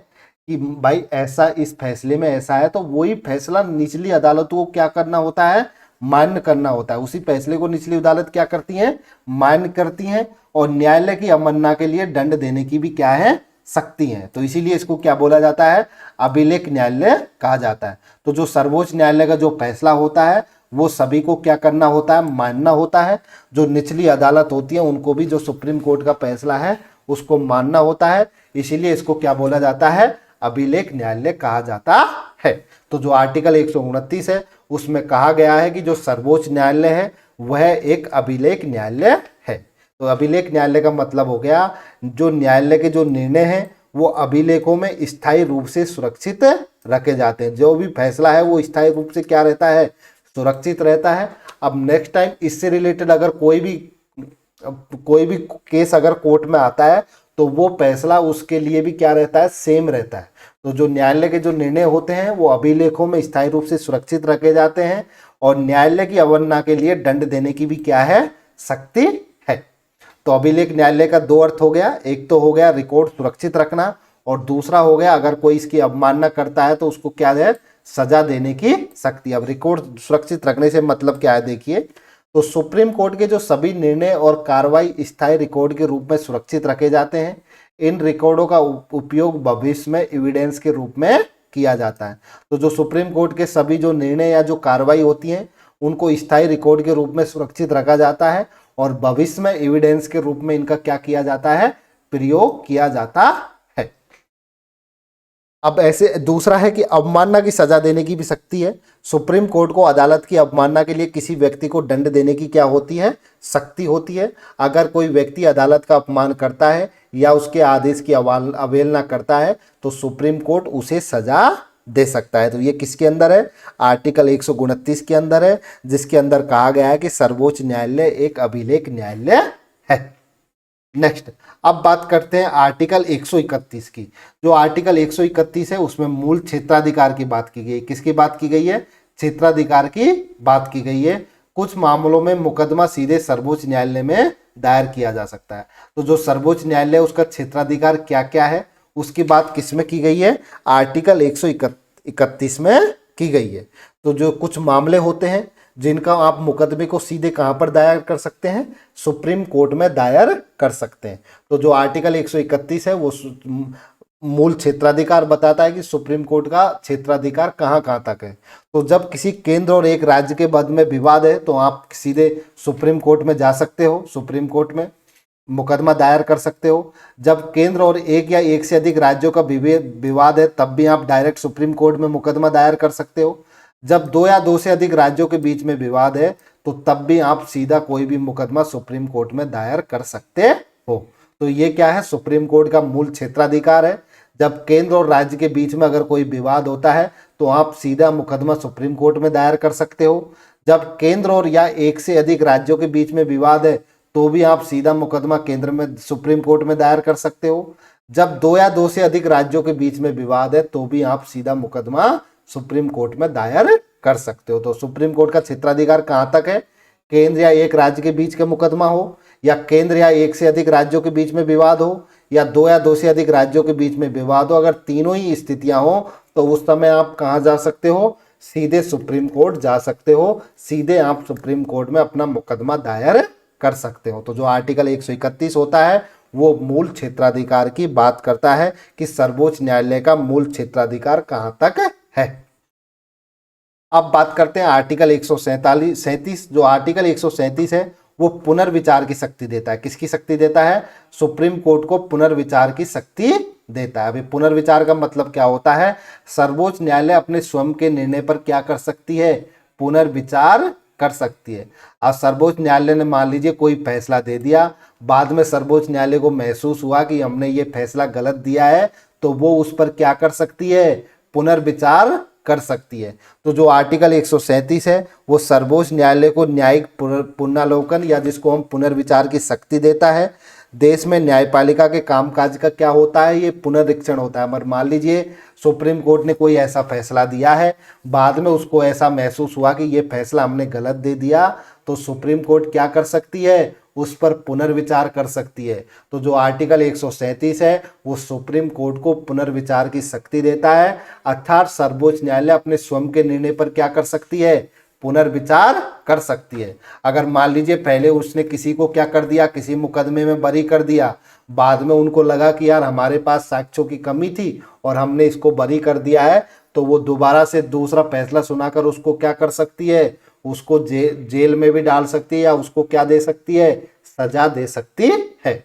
S1: कि भाई ऐसा, इस फैसले में ऐसा है, तो वही फैसला निचली अदालतों को क्या करना होता है, मान्य करना होता है। उसी फैसले को निचली अदालत क्या करती है, मान्य करती हैं। और न्यायालय की अवमानना के लिए दंड देने की भी क्या है, शक्ति है। तो इसीलिए इसको क्या बोला जाता है, अभिलेख न्यायालय कहा जाता है। तो जो सर्वोच्च न्यायालय का जो फैसला होता है वो सभी को क्या करना होता है, मानना होता है। जो निचली अदालत होती है उनको भी जो सुप्रीम कोर्ट का फैसला है उसको मानना होता है। इसीलिए इसको क्या बोला जाता है, अभिलेख न्यायालय कहा जाता है। तो जो आर्टिकल 129 है उसमें कहा गया है कि जो सर्वोच्च न्यायालय है वह एक अभिलेख न्यायालय है। तो अभिलेख न्यायालय का मतलब हो गया जो न्यायालय के जो निर्णय हैं वो अभिलेखों में स्थायी रूप से सुरक्षित रखे जाते हैं। जो भी फैसला है वो स्थायी रूप से क्या रहता है, सुरक्षित रहता है। अब नेक्स्ट टाइम इससे रिलेटेड अगर कोई भी केस अगर कोर्ट में आता है तो वो फैसला उसके लिए भी क्या रहता है, सेम रहता है। तो जो न्यायालय के जो निर्णय होते हैं वो अभिलेखों में स्थायी रूप से सुरक्षित रखे जाते हैं और न्यायालय की अवमानना के लिए दंड देने की भी क्या है, शक्ति है। तो अभिलेख न्यायालय का दो अर्थ हो गया, एक तो हो गया रिकॉर्ड सुरक्षित रखना और दूसरा हो गया अगर कोई इसकी अवमानना करता है तो उसको क्या है, सजा देने की शक्ति। अब रिकॉर्ड सुरक्षित रखने से मतलब क्या है देखिए, तो सुप्रीम कोर्ट के जो सभी निर्णय और कार्रवाई स्थायी रिकॉर्ड के रूप में सुरक्षित रखे जाते हैं। इन रिकॉर्डों का उपयोग भविष्य में एविडेंस के रूप में किया जाता है। तो जो सुप्रीम कोर्ट के सभी जो निर्णय या जो कार्रवाई होती हैं उनको स्थायी रिकॉर्ड के रूप में सुरक्षित रखा जाता है और भविष्य में एविडेंस के रूप में इनका क्या किया जाता है, प्रयोग किया जाता है। अब ऐसे दूसरा है कि अवमानना की सजा देने की भी शक्ति है। सुप्रीम कोर्ट को अदालत की अवमानना के लिए किसी व्यक्ति को दंड देने की क्या होती है, शक्ति होती है। अगर कोई व्यक्ति अदालत का अपमान करता है या उसके आदेश की अवहेलना करता है तो सुप्रीम कोर्ट उसे सजा दे सकता है। तो ये किसके अंदर है, आर्टिकल 129 के अंदर है, जिसके अंदर कहा गया है कि सर्वोच्च न्यायालय एक अभिलेख न्यायालय है। नेक्स्ट, अब बात करते हैं आर्टिकल 131 की। जो आर्टिकल 131 है उसमें मूल क्षेत्राधिकार की बात की गई। किसकी बात की गई है, क्षेत्राधिकार की बात की गई है। कुछ मामलों में मुकदमा सीधे सर्वोच्च न्यायालय में दायर किया जा सकता है। तो जो सर्वोच्च न्यायालय उसका क्षेत्राधिकार क्या क्या है उसकी बात किसमें की गई है, आर्टिकल 131 में की गई है। तो जो कुछ मामले होते हैं जिनका आप मुकदमे को सीधे कहां पर दायर कर सकते हैं, सुप्रीम कोर्ट में दायर कर सकते हैं। तो जो आर्टिकल 131 है वो मूल क्षेत्राधिकार बताता है कि सुप्रीम कोर्ट का क्षेत्राधिकार कहां कहां तक है। तो जब किसी केंद्र और एक राज्य के मध्य में विवाद है तो आप सीधे सुप्रीम कोर्ट में जा सकते हो, सुप्रीम कोर्ट में मुकदमा दायर कर सकते हो। जब केंद्र और एक या एक से अधिक राज्यों का विवाद है तब भी आप डायरेक्ट सुप्रीम कोर्ट में मुकदमा दायर कर सकते हो। जब दो या दो से अधिक राज्यों के बीच में विवाद है तो तब भी आप सीधा कोई भी मुकदमा सुप्रीम कोर्ट में दायर कर सकते हो। तो ये क्या है, सुप्रीम कोर्ट का मूल क्षेत्राधिकार है। जब केंद्र और राज्य के बीच में अगर कोई विवाद होता है तो आप सीधा मुकदमा सुप्रीम कोर्ट में दायर कर सकते हो। जब केंद्र और या एक से अधिक राज्यों के बीच में विवाद है तो भी आप सीधा मुकदमा केंद्र में सुप्रीम कोर्ट में दायर कर सकते हो। जब दो या दो से अधिक राज्यों के बीच में विवाद है तो भी आप सीधा मुकदमा सुप्रीम कोर्ट में दायर कर सकते हो। तो सुप्रीम कोर्ट का क्षेत्राधिकार कहां तक है, केंद्र या एक राज्य के बीच का मुकदमा हो या केंद्र या एक से अधिक राज्यों के बीच में विवाद हो या दो से अधिक राज्यों के बीच में विवाद हो, अगर तीनों ही स्थितियां हो तो उस समय आप कहां जा सकते हो, सीधे सुप्रीम कोर्ट जा सकते हो। सीधे आप सुप्रीम कोर्ट में अपना मुकदमा दायर कर सकते हो। तो जो आर्टिकल 131 होता है वो मूल क्षेत्राधिकार की बात करता है कि सर्वोच्च न्यायालय का मूल क्षेत्राधिकार कहां तक है। अब बात करते हैं आर्टिकल 137। जो आर्टिकल 137 है वो पुनर्विचार की शक्ति देता है। किसकी शक्ति देता है, सुप्रीम कोर्ट को पुनर्विचार की शक्ति देता है। अभी पुनर्विचार का मतलब क्या होता है, सर्वोच्च न्यायालय अपने स्वयं के निर्णय पर क्या कर सकती है, पुनर्विचार कर सकती है। अब सर्वोच्च न्यायालय ने मान लीजिए कोई फैसला दे दिया, बाद में सर्वोच्च न्यायालय को महसूस हुआ कि हमने ये फैसला गलत दिया है, तो वो उस पर क्या कर सकती है, पुनर्विचार कर सकती है। तो जो आर्टिकल 137 है वो सर्वोच्च न्यायालय को न्यायिक पुनरावलोकन या जिसको हम पुनर्विचार की शक्ति देता है। देश में न्यायपालिका के कामकाज का क्या होता है, ये पुनरीक्षण होता है। मगर मान लीजिए सुप्रीम कोर्ट ने कोई ऐसा फैसला दिया है, बाद में उसको ऐसा महसूस हुआ कि ये फैसला हमने गलत दे दिया, तो सुप्रीम कोर्ट क्या कर सकती है, उस पर पुनर्विचार कर सकती है। तो जो आर्टिकल 137 है वो सुप्रीम कोर्ट को पुनर्विचार की शक्ति देता है, अर्थात सर्वोच्च न्यायालय अपने स्वयं के निर्णय पर क्या कर सकती है, पुनर्विचार कर सकती है। अगर मान लीजिए पहले उसने किसी को क्या कर दिया, किसी मुकदमे में बरी कर दिया, बाद में उनको लगा कि यार हमारे पास साक्ष्यों की कमी थी और हमने इसको बरी कर दिया है, तो वो दोबारा से दूसरा फैसला सुनाकर उसको क्या कर सकती है, उसको जेल में भी डाल सकती है या उसको क्या दे सकती है, सजा दे सकती है।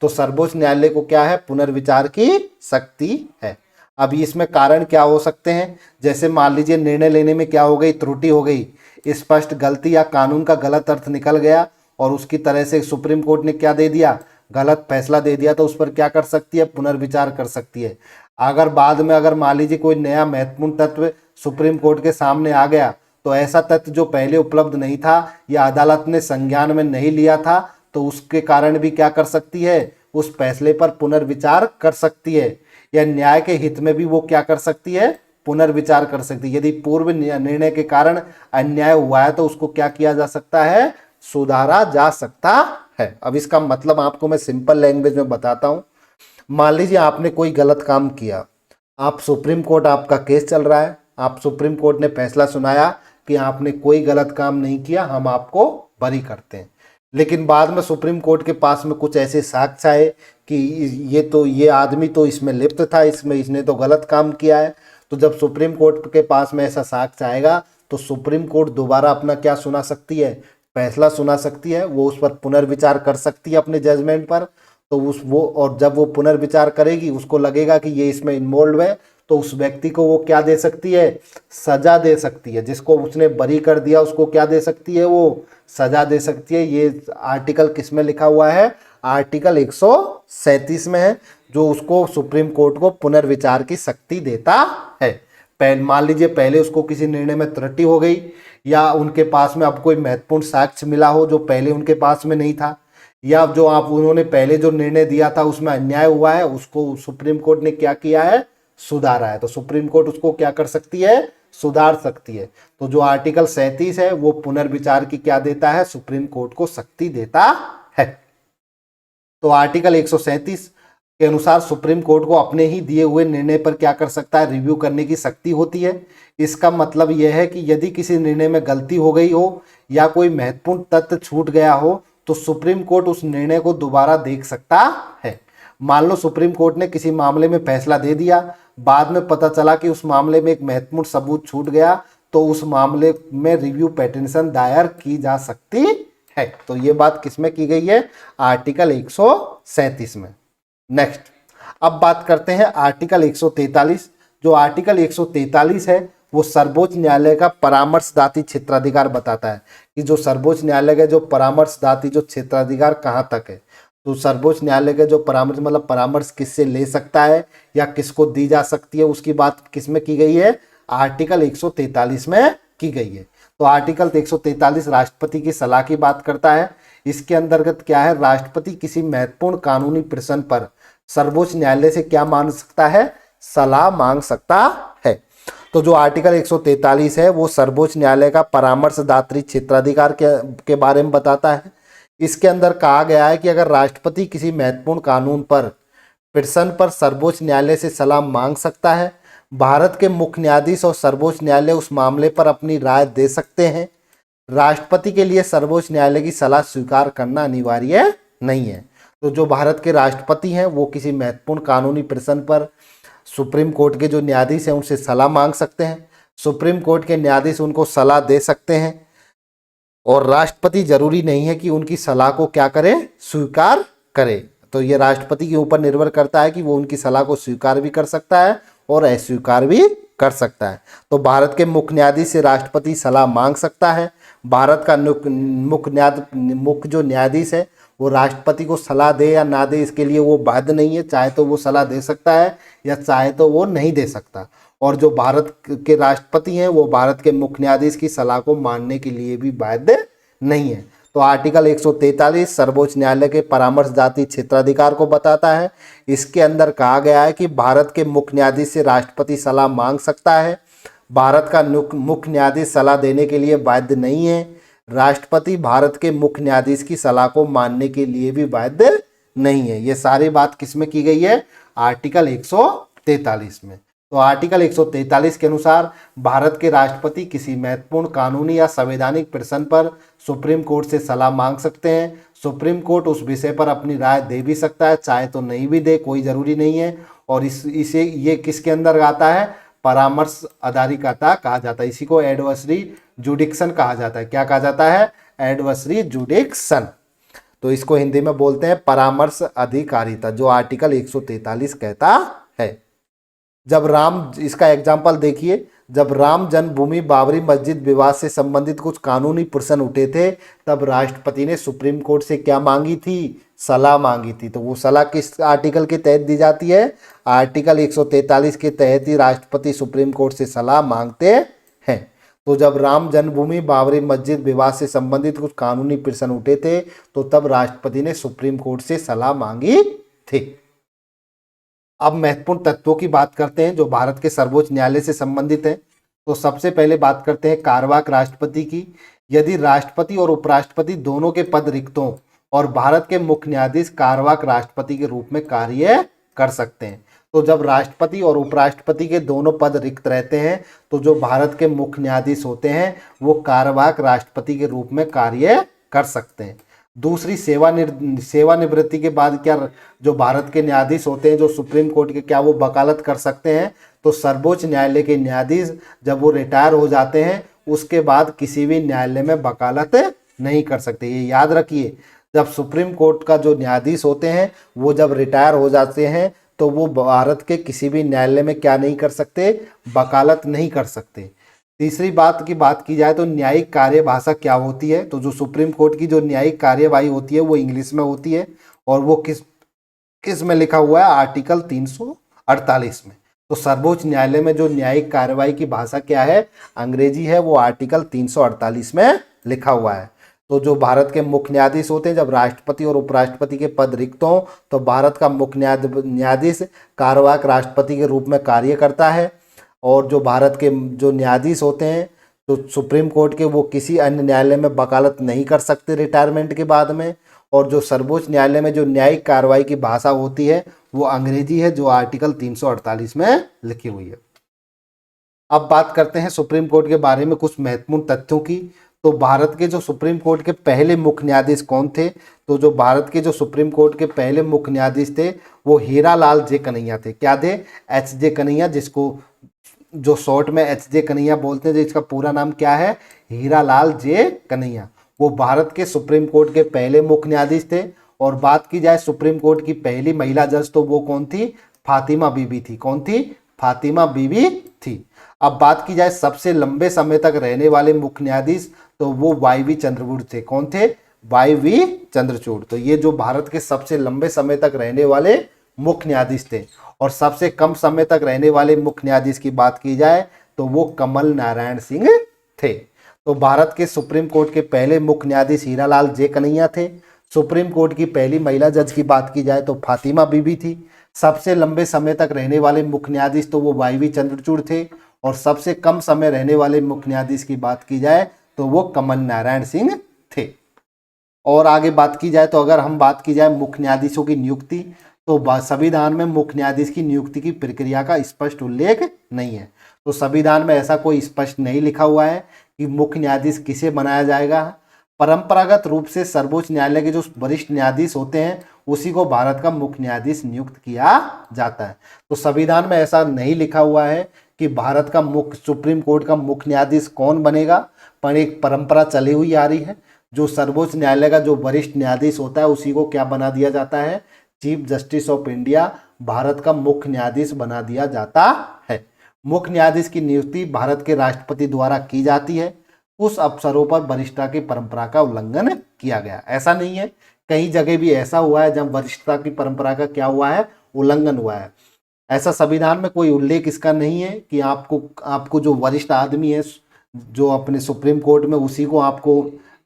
S1: तो सर्वोच्च न्यायालय को क्या है, पुनर्विचार की शक्ति है। अब इसमें कारण क्या हो सकते हैं, जैसे मान लीजिए निर्णय लेने में क्या हो गई, त्रुटि हो गई, स्पष्ट गलती या कानून का गलत अर्थ निकल गया और उसकी तरह से सुप्रीम कोर्ट ने क्या दे दिया, गलत फैसला दे दिया, तो उस पर क्या कर सकती है, पुनर्विचार कर सकती है। अगर बाद में अगर मान लीजिए कोई नया महत्वपूर्ण तत्व सुप्रीम कोर्ट के सामने आ गया, तो ऐसा तथ्य जो पहले उपलब्ध नहीं था या अदालत ने संज्ञान में नहीं लिया था, तो उसके कारण भी क्या कर सकती है, उस फैसले पर पुनर्विचार कर सकती है। या न्याय के हित में भी वो क्या कर सकती है, पुनर्विचार कर सकती है। यदि पूर्व निर्णय के कारण अन्याय हुआ है तो उसको क्या किया जा सकता है, सुधारा जा सकता है। अब इसका मतलब आपको मैं सिंपल लैंग्वेज में बताता हूं। मान लीजिए आपने कोई गलत काम किया, आप सुप्रीम कोर्ट, आपका केस चल रहा है, आप सुप्रीम कोर्ट ने फैसला सुनाया कि आपने कोई गलत काम नहीं किया, हम आपको बरी करते हैं। लेकिन बाद में सुप्रीम कोर्ट के पास में कुछ ऐसे साक्ष्य आए कि ये आदमी तो इसमें लिप्त था, इसने तो गलत काम किया है। तो जब सुप्रीम कोर्ट के पास में ऐसा साक्ष्य आएगा तो सुप्रीम कोर्ट दोबारा अपना क्या सुना सकती है, फैसला सुना सकती है। वो उस पर पुनर्विचार कर सकती है अपने जजमेंट पर। तो और जब वो पुनर्विचार करेगी, उसको लगेगा कि ये इसमें इन्वॉल्व है, तो उस व्यक्ति को वो क्या दे सकती है, सजा दे सकती है। जिसको उसने बरी कर दिया उसको क्या दे सकती है, वो सजा दे सकती है। ये आर्टिकल किस में लिखा हुआ है, आर्टिकल 137 में है, जो उसको सुप्रीम कोर्ट को पुनर्विचार की शक्ति देता है। मान लीजिए पहले उसको किसी निर्णय में त्रुटि हो गई, या उनके पास में अब कोई महत्वपूर्ण साक्ष्य मिला हो जो पहले उनके पास में नहीं था, या जो उन्होंने पहले जो निर्णय दिया था उसमें अन्याय हुआ है, उसको सुप्रीम कोर्ट ने क्या किया है, सुधारा है। तो सुप्रीम कोर्ट उसको क्या कर सकती है, सुधार सकती है। तो जो आर्टिकल 37 है वो पुनर्विचार की क्या देता है, सुप्रीम कोर्ट को शक्ति देता है। तो आर्टिकल 137 के अनुसार सुप्रीम कोर्ट को अपने ही दिए हुए निर्णय पर क्या कर सकता है, रिव्यू करने की शक्ति होती है। इसका मतलब यह है कि यदि किसी निर्णय में गलती हो गई हो या कोई महत्वपूर्ण तथ्य छूट गया हो तो सुप्रीम कोर्ट उस निर्णय को दोबारा देख सकता है। मान लो सुप्रीम कोर्ट ने किसी मामले में फैसला दे दिया, बाद में पता चला कि उस मामले में एक महत्वपूर्ण सबूत छूट गया, तो उस मामले में रिव्यू पिटीशन दायर की जा सकती है। तो ये बात किसमें की गई है, आर्टिकल 137 में। नेक्स्ट, अब बात करते हैं आर्टिकल 143। जो आर्टिकल 143 है वो सर्वोच्च न्यायालय का परामर्शदाती क्षेत्राधिकार बताता है कि जो सर्वोच्च न्यायालय का जो परामर्शदाती जो क्षेत्राधिकार कहाँ तक है। तो सर्वोच्च न्यायालय का जो परामर्श मतलब परामर्श किससे ले सकता है या किसको दी जा सकती है, उसकी बात किसमें की गई है, आर्टिकल 143 में की गई है। तो आर्टिकल 143 राष्ट्रपति की सलाह की बात करता है। इसके अंतर्गत क्या है, राष्ट्रपति किसी महत्वपूर्ण कानूनी प्रश्न पर सर्वोच्च न्यायालय से क्या मांग सकता है, सलाह मांग सकता है। तो जो आर्टिकल 143 है वो सर्वोच्च न्यायालय का परामर्शदात्री क्षेत्राधिकार के बारे में बताता है। इसके अंदर कहा गया है कि अगर राष्ट्रपति किसी महत्वपूर्ण कानून पर प्रश्न पर सर्वोच्च न्यायालय से सलाह मांग सकता है, भारत के मुख्य न्यायाधीश और सर्वोच्च न्यायालय उस मामले पर अपनी राय दे सकते हैं। राष्ट्रपति के लिए सर्वोच्च न्यायालय की सलाह स्वीकार करना अनिवार्य नहीं है। तो जो भारत के राष्ट्रपति हैं वो किसी महत्वपूर्ण कानूनी प्रश्न पर सुप्रीम कोर्ट के जो न्यायाधीश हैं उनसे सलाह मांग सकते हैं। सुप्रीम कोर्ट के न्यायाधीश उनको सलाह दे सकते हैं और राष्ट्रपति जरूरी नहीं है कि उनकी सलाह को क्या करे, स्वीकार करे। तो ये राष्ट्रपति के ऊपर निर्भर करता है कि वो उनकी सलाह को स्वीकार भी कर सकता है और अस्वीकार भी कर सकता है। तो भारत के मुख्य न्यायाधीश से राष्ट्रपति सलाह मांग सकता है। भारत का मुख्य जो न्यायाधीश है वो राष्ट्रपति को सलाह दे या ना दे इसके लिए वो बाध्य नहीं है, चाहे तो वो सलाह दे सकता है या चाहे तो वो नहीं दे सकता। और जो भारत के राष्ट्रपति हैं वो भारत के मुख्य न्यायाधीश की सलाह को मानने के लिए भी बाध्य नहीं है। तो आर्टिकल 143 सर्वोच्च न्यायालय के परामर्शदाती क्षेत्राधिकार को बताता है। इसके अंदर कहा गया है कि भारत के मुख्य न्यायाधीश से राष्ट्रपति सलाह मांग सकता है। भारत का मुख्य न्यायाधीश सलाह देने के लिए बाध्य नहीं है। राष्ट्रपति भारत के मुख्य न्यायाधीश की सलाह को मानने के लिए भी बाध्य नहीं है। ये सारी बात किसमें की गई है, आर्टिकल 143 में। तो आर्टिकल 143 के अनुसार भारत के राष्ट्रपति किसी महत्वपूर्ण कानूनी या संवैधानिक प्रश्न पर सुप्रीम कोर्ट से सलाह मांग सकते हैं। सुप्रीम कोर्ट उस विषय पर अपनी राय दे भी सकता है, चाहे तो नहीं भी दे, कोई जरूरी नहीं है। और इसे ये किसके अंदर आता है, परामर्श अधिकारिता कहा जाता है। इसी को एडवर्सरी जुडिक्शन कहा जाता है। क्या कहा जाता है, एडवर्सरी जुडिक्शन। तो इसको हिंदी में बोलते हैं परामर्श अधिकारिता, जो आर्टिकल 143 कहता है। जब इसका एग्जाम्पल देखिए, जब राम जन्मभूमि बाबरी मस्जिद विवाद से संबंधित कुछ कानूनी प्रश्न उठे थे तब राष्ट्रपति ने सुप्रीम कोर्ट से क्या मांगी थी, सलाह मांगी थी। तो वो सलाह किस आर्टिकल के तहत दी जाती है, आर्टिकल 143 के तहत ही राष्ट्रपति सुप्रीम कोर्ट से सलाह मांगते हैं। तो जब राम जन्मभूमि बाबरी मस्जिद विवाद से संबंधित कुछ कानूनी प्रश्न उठे थे तो तब राष्ट्रपति ने सुप्रीम कोर्ट से सलाह मांगी थी। अब महत्वपूर्ण तत्वों की बात करते हैं जो भारत के सर्वोच्च न्यायालय से संबंधित है। तो सबसे पहले बात करते हैं कार्यवाहक राष्ट्रपति की। यदि राष्ट्रपति और उपराष्ट्रपति दोनों के पद रिक्त हों और भारत के मुख्य न्यायाधीश कार्यवाहक राष्ट्रपति के रूप में कार्य कर सकते हैं। तो जब राष्ट्रपति और उपराष्ट्रपति के दोनों पद रिक्त रहते हैं तो जो भारत के मुख्य न्यायाधीश होते हैं वो कार्यवाहक राष्ट्रपति के रूप में कार्य कर सकते हैं। दूसरी, सेवानिवृत्ति के बाद क्या जो भारत के न्यायाधीश होते हैं जो सुप्रीम कोर्ट के, क्या वो वकालत कर सकते हैं? तो सर्वोच्च न्यायालय के न्यायाधीश जब वो रिटायर हो जाते हैं उसके बाद किसी भी न्यायालय में वकालत नहीं कर सकते। ये याद रखिए, जब सुप्रीम कोर्ट का जो न्यायाधीश होते हैं वो जब रिटायर हो जाते हैं तो वो भारत के किसी भी न्यायालय में क्या नहीं कर सकते? वकालत नहीं कर सकते। तीसरी बात की जाए तो न्यायिक कार्यभाषा क्या होती है? तो जो सुप्रीम कोर्ट की जो न्यायिक कार्यवाही होती है वो इंग्लिश में होती है और वो किस में लिखा हुआ है? आर्टिकल 348 में। तो सर्वोच्च न्यायालय में जो न्यायिक कार्यवाही की भाषा क्या है? अंग्रेजी है, वो आर्टिकल 348 में लिखा हुआ है। तो जो भारत के मुख्य न्यायाधीश होते हैं, जब राष्ट्रपति और उपराष्ट्रपति के पद रिक्त हों तो भारत का मुख्य न्यायाधीश कार्यवाहक राष्ट्रपति के रूप में कार्य करता है। और जो भारत के जो न्यायाधीश होते हैं तो सुप्रीम कोर्ट के, वो किसी अन्य न्यायालय में वकालत नहीं कर सकते रिटायरमेंट के बाद में। और जो सर्वोच्च न्यायालय में जो न्यायिक कार्रवाई की भाषा होती है वो अंग्रेजी है, जो आर्टिकल 348 में लिखी हुई है। अब बात करते हैं सुप्रीम कोर्ट के बारे में कुछ महत्वपूर्ण तथ्यों की। तो भारत के जो सुप्रीम कोर्ट के पहले मुख्य न्यायाधीश कौन थे? तो जो भारत के जो सुप्रीम कोर्ट के पहले मुख्य न्यायाधीश थे वो हीरालाल जे कन्हैया थे। क्या थे? एच जे कन्हैया, जिसको जो शॉर्ट में एच जे कन्हैया बोलते हैं, जिसका पूरा नाम क्या है? हीरालाल जे कन्हैया। वो भारत के सुप्रीम कोर्ट के पहले मुख्य न्यायाधीश थे। और बात की जाए सुप्रीम कोर्ट की पहली महिला जज तो वो कौन थी? फातिमा बीबी थी। कौन थी? फातिमा बीबी थी। अब बात की जाए सबसे लंबे समय तक रहने वाले मुख्य न्यायाधीश तो वो वाई.वी. चंद्रचूड़ थे। कौन थे? वाई.वी. चंद्रचूड़। तो ये जो भारत के सबसे लंबे समय तक रहने वाले मुख्य न्यायाधीश थे। और सबसे कम समय तक रहने वाले मुख्य न्यायाधीश की बात की जाए तो वो कमल नारायण सिंह थे। तो भारत के सुप्रीम कोर्ट के पहले मुख्य न्यायाधीश हीरालाल जे कन्हैया थे। सुप्रीम कोर्ट की पहली महिला जज की बात की जाए तो फातिमा बीबी थी। सबसे लंबे समय तक रहने वाले मुख्य न्यायाधीश तो वो वाई.वी. चंद्रचूड़ थे। और सबसे कम समय रहने वाले मुख्य न्यायाधीश की बात की जाए तो वो कमल नारायण सिंह थे। और आगे बात की जाए तो अगर हम बात की जाए मुख्य न्यायाधीशों की नियुक्ति, तो संविधान में मुख्य न्यायाधीश की नियुक्ति की प्रक्रिया का स्पष्ट उल्लेख नहीं है। तो संविधान में ऐसा कोई स्पष्ट नहीं लिखा हुआ है कि मुख्य न्यायाधीश किसे बनाया जाएगा। परंपरागत रूप से सर्वोच्च न्यायालय के जो वरिष्ठ न्यायाधीश होते हैं उसी को भारत का मुख्य न्यायाधीश नियुक्त किया जाता है। तो संविधान में ऐसा नहीं लिखा हुआ है कि भारत का मुख्य सुप्रीम कोर्ट का मुख्य न्यायाधीश कौन बनेगा, पर एक परंपरा चली हुई आ रही है। जो सर्वोच्च न्यायालय का जो वरिष्ठ न्यायाधीश होता है उसी को क्या बना दिया जाता है? Chief justice of India, Bharat का मुख्य न्यायाधीश बना दिया जाता है। मुख्य न्यायाधीश की नियुक्ति भारत के राष्ट्रपति द्वारा की जाती है। उस अवसरों पर वरिष्ठता की परंपरा का उल्लंघन किया गया। ऐसा नहीं है, कई जगह भी ऐसा हुआ है जब वरिष्ठता की परंपरा का क्या हुआ है? उल्लंघन हुआ है। ऐसा संविधान में कोई उल्लेख इसका नहीं है कि आपको जो वरिष्ठ आदमी है जो अपने सुप्रीम कोर्ट में उसी को आपको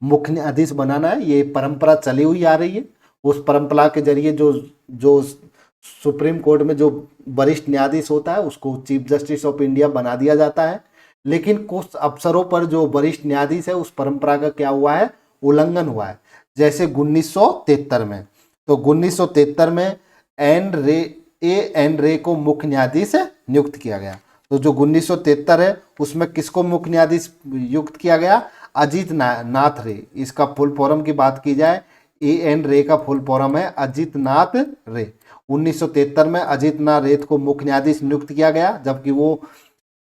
S1: मुख्य न्यायाधीश बनाना है। ये परंपरा चली हुई आ रही है। उस परंपरा के जरिए जो सुप्रीम कोर्ट में जो वरिष्ठ न्यायाधीश होता है उसको चीफ जस्टिस ऑफ इंडिया बना दिया जाता है। लेकिन कुछ अवसरों पर जो वरिष्ठ न्यायाधीश है उस परंपरा का क्या हुआ है? उल्लंघन हुआ है। जैसे 1973 में, तो 1973 में एन रे को मुख्य न्यायाधीश नियुक्त किया गया। तो जो 1973 है उसमें किसको मुख्य न्यायाधीश नियुक्त किया गया? अजीत नाथ रे। इसका फुल फॉर्म की बात की जाए, एन रे का फुल फॉर्म है अजीत नाथ रे। 1973 में अजीत नाथ रे को मुख्य न्यायाधीश नियुक्त किया गया, जबकि वो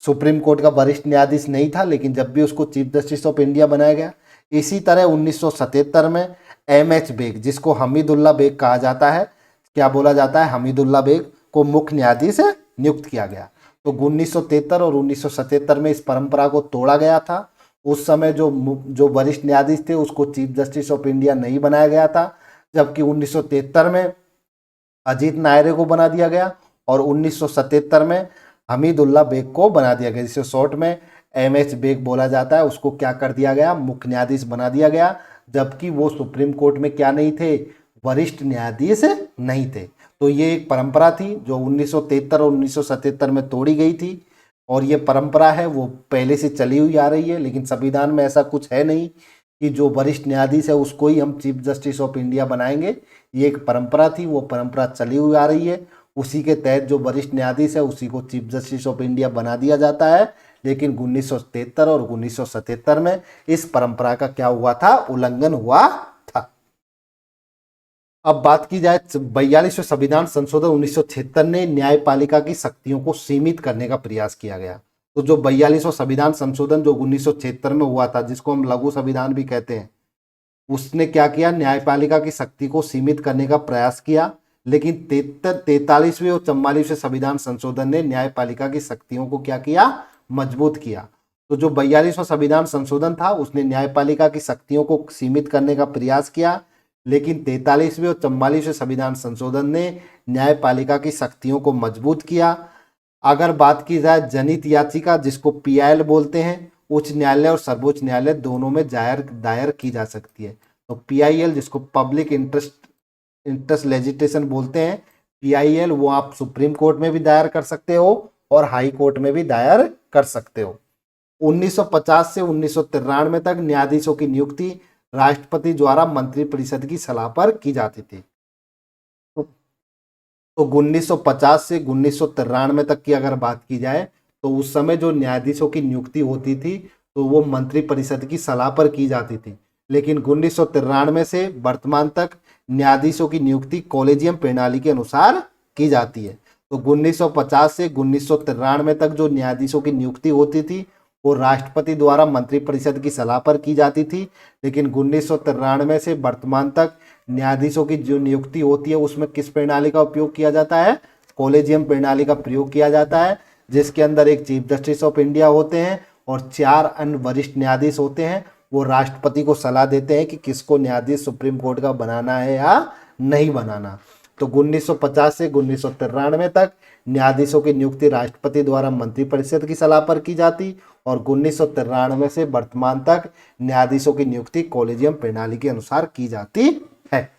S1: सुप्रीम कोर्ट का वरिष्ठ न्यायाधीश नहीं था, लेकिन जब भी उसको चीफ जस्टिस ऑफ इंडिया बनाया गया। इसी तरह 1977 में एम.एच. बेग, जिसको हमीदुल्ला बेग कहा जाता है, क्या बोला जाता है? हमीदुल्ला बेग को मुख्य न्यायाधीश नियुक्त किया गया। तो 1973 और 1977 में इस परंपरा को तोड़ा गया था। उस समय जो वरिष्ठ न्यायाधीश थे उसको चीफ जस्टिस ऑफ इंडिया नहीं बनाया गया था, जबकि 1973 में अजीत नायरे को बना दिया गया और 1977 में हमीदुल्ला बेग को बना दिया गया, जिसे शॉर्ट में एम.एच. बेग बोला जाता है। उसको क्या कर दिया गया? मुख्य न्यायाधीश बना दिया गया, जबकि वो सुप्रीम कोर्ट में क्या नहीं थे? वरिष्ठ न्यायाधीश नहीं थे। तो ये एक परंपरा थी जो 1973 और 1977 में तोड़ी गई थी। और ये परंपरा है वो पहले से चली हुई आ रही है, लेकिन संविधान में ऐसा कुछ है नहीं कि जो वरिष्ठ न्यायाधीश है उसको ही हम चीफ जस्टिस ऑफ इंडिया बनाएंगे। ये एक परंपरा थी, वो परंपरा चली हुई आ रही है, उसी के तहत जो वरिष्ठ न्यायाधीश है उसी को चीफ जस्टिस ऑफ इंडिया बना दिया जाता है। लेकिन 1973 और 1977 में इस परंपरा का क्या हुआ था, उल्लंघन हुआ था। अब बात की जाए 42वें संविधान संशोधन 1976 ने न्यायपालिका की शक्तियों को सीमित करने का प्रयास किया गया। तो जो 42वां संविधान संशोधन जो 1976 में हुआ था, जिसको हम लघु संविधान भी कहते हैं, उसने क्या किया, न्यायपालिका की शक्ति को सीमित करने का प्रयास किया। लेकिन 43वें और 44वें संविधान संशोधन ने न्यायपालिका की शक्तियों को क्या किया, मजबूत किया। तो जो 42वां संविधान संशोधन था उसने न्यायपालिका की शक्तियों को सीमित करने का प्रयास किया, लेकिन 43वें और 44वें संविधान संशोधन ने न्यायपालिका की शक्तियों को मजबूत किया। अगर बात की जाए जनहित याचिका, जिसको पीआईएल बोलते हैं, उच्च न्यायालय और सर्वोच्च न्यायालय दोनों में दायर की जा सकती है। तो पीआईएल, जिसको पब्लिक इंटरेस्ट लेजिस्लेशन बोलते हैं, पीआईएल, वो आप सुप्रीम कोर्ट में भी दायर कर सकते हो और हाई कोर्ट में भी दायर कर सकते हो। 1950 से 1993 तक न्यायाधीशों की नियुक्ति राष्ट्रपति द्वारा मंत्रिपरिषद की सलाह पर की जाती थी। तो 1950 से 1993 तक की अगर बात की जाए तो उस समय जो न्यायाधीशों की नियुक्ति होती थी तो वो मंत्रिपरिषद की सलाह पर की जाती थी। लेकिन 1993 से वर्तमान तक न्यायाधीशों की नियुक्ति कॉलेजियम प्रणाली के अनुसार की जाती है। तो 1950 से 1993 तक जो न्यायाधीशों की नियुक्ति होती थी वो राष्ट्रपति द्वारा मंत्रिपरिषद की सलाह पर की जाती थी। लेकिन 1993 से वर्तमान तक न्यायाधीशों की जो नियुक्ति होती है उसमें किस प्रणाली का उपयोग किया जाता है, कॉलेजियम प्रणाली का प्रयोग किया जाता है, जिसके अंदर एक चीफ जस्टिस ऑफ इंडिया होते हैं और 4 अन्य वरिष्ठ न्यायाधीश होते हैं। वो राष्ट्रपति को सलाह देते हैं कि किसको न्यायाधीश सुप्रीम कोर्ट का बनाना है या नहीं बनाना। तो 1950 से 1993 तक न्यायाधीशों की नियुक्ति राष्ट्रपति द्वारा मंत्रिपरिषद की सलाह पर की जाती और 1993 से वर्तमान तक न्यायाधीशों की नियुक्ति कॉलेजियम प्रणाली के अनुसार की जाती है।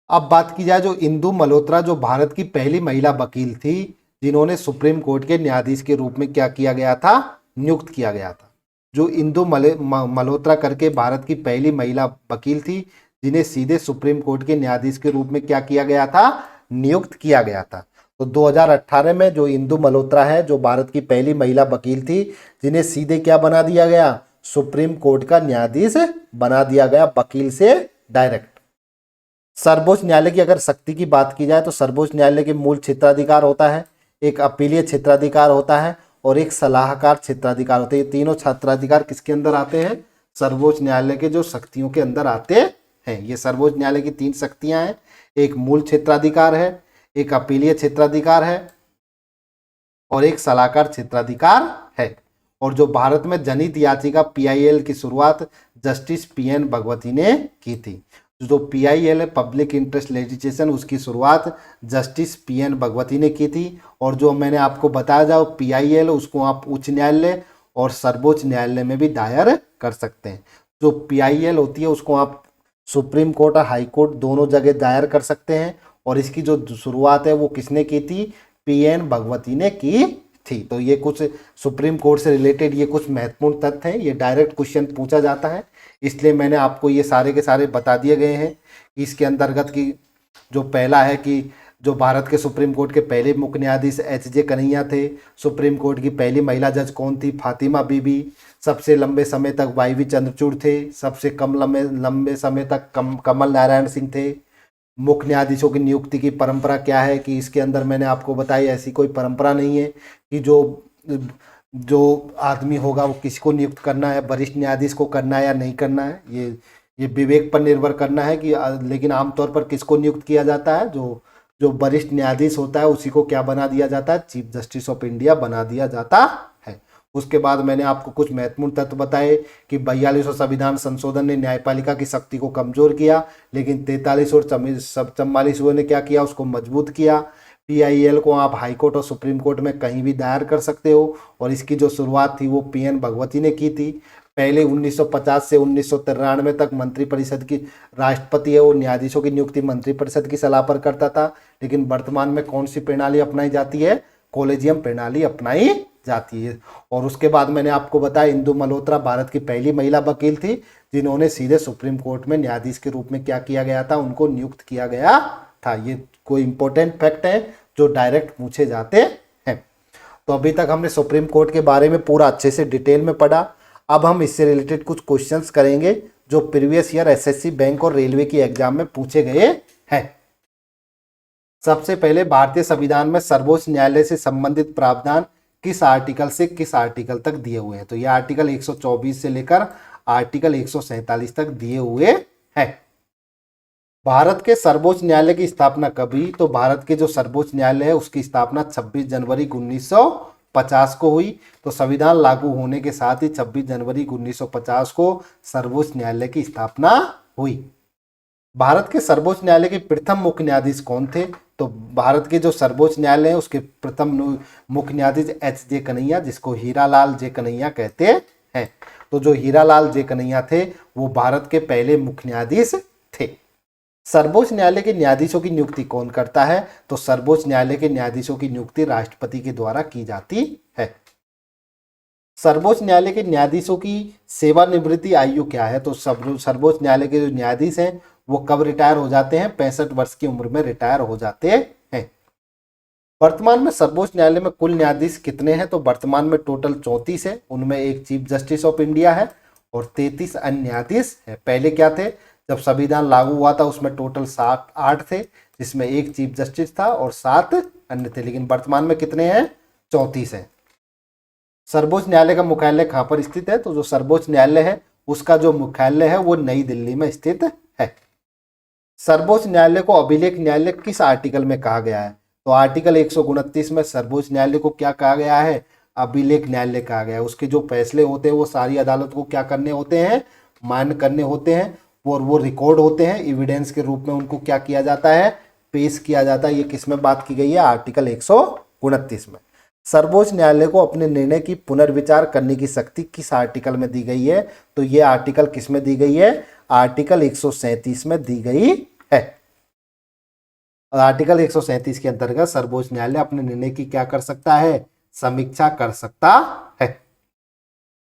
S1: अब बात की जाए जो इंदु मल्होत्रा, जो भारत की पहली महिला वकील थी जिन्होंने सुप्रीम कोर्ट के न्यायाधीश के रूप में क्या किया गया था, नियुक्त किया गया था। जो इंदु मल्होत्रा करके भारत की पहली महिला वकील थी जिन्हें सीधे सुप्रीम कोर्ट के न्यायाधीश के रूप में क्या किया गया था, नियुक्त किया गया था। तो 2018 में जो इंदु मल्होत्रा है, जो भारत की पहली महिला वकील थी जिन्हें सीधे क्या बना दिया गया, सुप्रीम कोर्ट का न्यायाधीश बना दिया गया, वकील से डायरेक्ट। सर्वोच्च न्यायालय की अगर शक्ति की बात की जाए तो सर्वोच्च न्यायालय के मूल क्षेत्राधिकार होता है, एक अपीलीय क्षेत्राधिकार होता है और एक सलाहकार क्षेत्राधिकार होते हैं। ये तीनों क्षेत्राधिकार किसके अंदर आते हैं, सर्वोच्च न्यायालय के जो शक्तियों के अंदर आते हैं। ये सर्वोच्च न्यायालय की 3 शक्तियां हैं, एक मूल क्षेत्राधिकार है, एक अपीलीय क्षेत्राधिकार है और एक सलाहकार क्षेत्राधिकार है। और जो भारत में जनहित याचिका पीआईएल की शुरुआत जस्टिस पीएन भगवती ने की थी। जो पीआईएल है, पब्लिक इंटरेस्ट लेजिस्लेशन, उसकी शुरुआत जस्टिस पीएन भगवती ने की थी। और जो मैंने आपको बताया जाओ पीआईएल, उसको आप उच्च न्यायालय और सर्वोच्च न्यायालय में भी दायर कर सकते हैं। जो पीआईएल होती है उसको आप सुप्रीम कोर्ट और हाई कोर्ट दोनों जगह दायर कर सकते हैं। और इसकी जो शुरुआत है वो किसने की थी, पीएन भगवती ने की थी। तो ये कुछ सुप्रीम कोर्ट से रिलेटेड ये कुछ महत्वपूर्ण तथ्य हैं, ये डायरेक्ट क्वेश्चन पूछा जाता है, इसलिए मैंने आपको ये सारे के सारे बता दिए गए हैं। इसके अंतर्गत की जो पहला है कि जो भारत के सुप्रीम कोर्ट के पहले मुख्य न्यायाधीश एच.जे. कन्हैया थे। सुप्रीम कोर्ट की पहली महिला जज कौन थी, फातिमा बीबी। सबसे लंबे समय तक वाई.वी. चंद्रचूड़ थे। सबसे कम लंबे समय तक कमल नारायण सिंह थे। मुख्य न्यायाधीशों की नियुक्ति की परंपरा क्या है कि इसके अंदर मैंने आपको बताई ऐसी कोई परंपरा नहीं है कि जो आदमी होगा वो किसको नियुक्त करना है, वरिष्ठ न्यायाधीश को करना है या नहीं करना है। ये विवेक पर निर्भर करना है कि लेकिन आमतौर पर किसको नियुक्त किया जाता है, जो वरिष्ठ न्यायाधीश होता है उसी को क्या बना दिया जाता है, चीफ जस्टिस ऑफ इंडिया बना दिया जाता है। उसके बाद मैंने आपको कुछ महत्वपूर्ण तथ्य बताए कि 42वां संविधान संशोधन ने न्यायपालिका की शक्ति को कमजोर किया, लेकिन 43 और 44 ने क्या किया, उसको मजबूत किया। पीआईएल को आप हाई कोर्ट और सुप्रीम कोर्ट में कहीं भी दायर कर सकते हो और इसकी जो शुरुआत थी वो पीएन भगवती ने की थी। पहले 1950 से 1993 तक मंत्रिपरिषद की राष्ट्रपति है वो न्यायाधीशों की नियुक्ति मंत्रिपरिषद की सलाह पर करता था, लेकिन वर्तमान में कौन सी प्रणाली अपनाई जाती है, कॉलेजियम प्रणाली अपनाई जाती है। और उसके बाद मैंने आपको बताया इंदु मल्होत्रा भारत की पहली महिला वकील थी जिन्होंने सीधे सुप्रीम कोर्ट में न्यायाधीश के रूप में क्या किया गया था, उनको नियुक्त किया गया था। ये कोई इंपॉर्टेंट फैक्ट है जो डायरेक्ट पूछे जाते हैं। तो अभी तक हमने सुप्रीम कोर्ट के बारे में पूरा अच्छे से डिटेल में पढ़ा। अब हम इससे रिलेटेड कुछ क्वेश्चंस करेंगे जो प्रीवियस ईयर एसएससी बैंक और रेलवे की एग्जाम में पूछे गए हैं। सबसे पहले भारतीय संविधान में सर्वोच्च न्यायालय से संबंधित प्रावधान किस आर्टिकल से किस आर्टिकल तक दिए हुए हैं? तो ये आर्टिकल 124 से लेकर आर्टिकल 147 तक दिए हुए हैं। भारत के सर्वोच्च न्यायालय की स्थापना कब हुई? तो भारत के जो सर्वोच्च न्यायालय है उसकी स्थापना 26 जनवरी 1950 को हुई। तो संविधान लागू होने के साथ ही 26 जनवरी 1950 को सर्वोच्च न्यायालय की स्थापना हुई। भारत के सर्वोच्च न्यायालय के प्रथम मुख्य न्यायाधीश कौन थे? तो भारत के जो सर्वोच्च न्यायालय है उसके प्रथम मुख्य न्यायाधीश एच.जे. कन्हैया, जिसको हीरालाल जे कन्हैया कहते हैं। तो जो हीरालाल जे कन्हैया थे वो भारत के पहले मुख्य न्यायाधीश थे। सर्वोच्च न्यायालय के न्यायाधीशों की नियुक्ति कौन करता है? तो सर्वोच्च न्यायालय के न्यायाधीशों की नियुक्ति राष्ट्रपति के द्वारा की जाती है। सर्वोच्च न्यायालय के न्यायाधीशों की सेवानिवृत्ति आयु क्या है? तो सर्वोच्च न्यायालय के जो न्यायाधीश हैं वो कब रिटायर हो जाते हैं? 65 वर्ष की उम्र में रिटायर हो जाते हैं। वर्तमान में सर्वोच्च न्यायालय में कुल न्यायाधीश कितने हैं? तो वर्तमान में टोटल 34 है। उनमें एक चीफ जस्टिस ऑफ इंडिया है और 33 अन्य न्यायाधीश है। पहले क्या थे, जब संविधान लागू हुआ था उसमें टोटल 8 थे, जिसमें एक चीफ जस्टिस था और 7 अन्य थे। लेकिन वर्तमान में कितने हैं? 34 है। सर्वोच्च न्यायालय का मुख्यालय कहाँ पर स्थित है? तो जो सर्वोच्च न्यायालय है उसका जो मुख्यालय है वो नई दिल्ली में स्थित है। सर्वोच्च न्यायालय को अभिलेख न्यायालय किस आर्टिकल में कहा गया है? तो आर्टिकल 129 में सर्वोच्च न्यायालय को क्या कहा गया है? अभिलेख न्यायालय कहा गया है। उसके जो फैसले होते हैं वो सारी अदालत को क्या करने होते हैं? मान्य करने होते हैं और वो रिकॉर्ड होते हैं, एविडेंस के रूप में उनको क्या किया जाता है? पेश किया जाता है। ये किस में बात की गई है? आर्टिकल 129 में। सर्वोच्च न्यायालय को अपने निर्णय की पुनर्विचार करने की शक्ति किस आर्टिकल में दी गई है? तो ये आर्टिकल किस में दी गई है? आर्टिकल 137 में दी गई है। और आर्टिकल 137 के अंतर्गत सर्वोच्च न्यायालय अपने निर्णय की क्या कर सकता है? समीक्षा कर सकता है।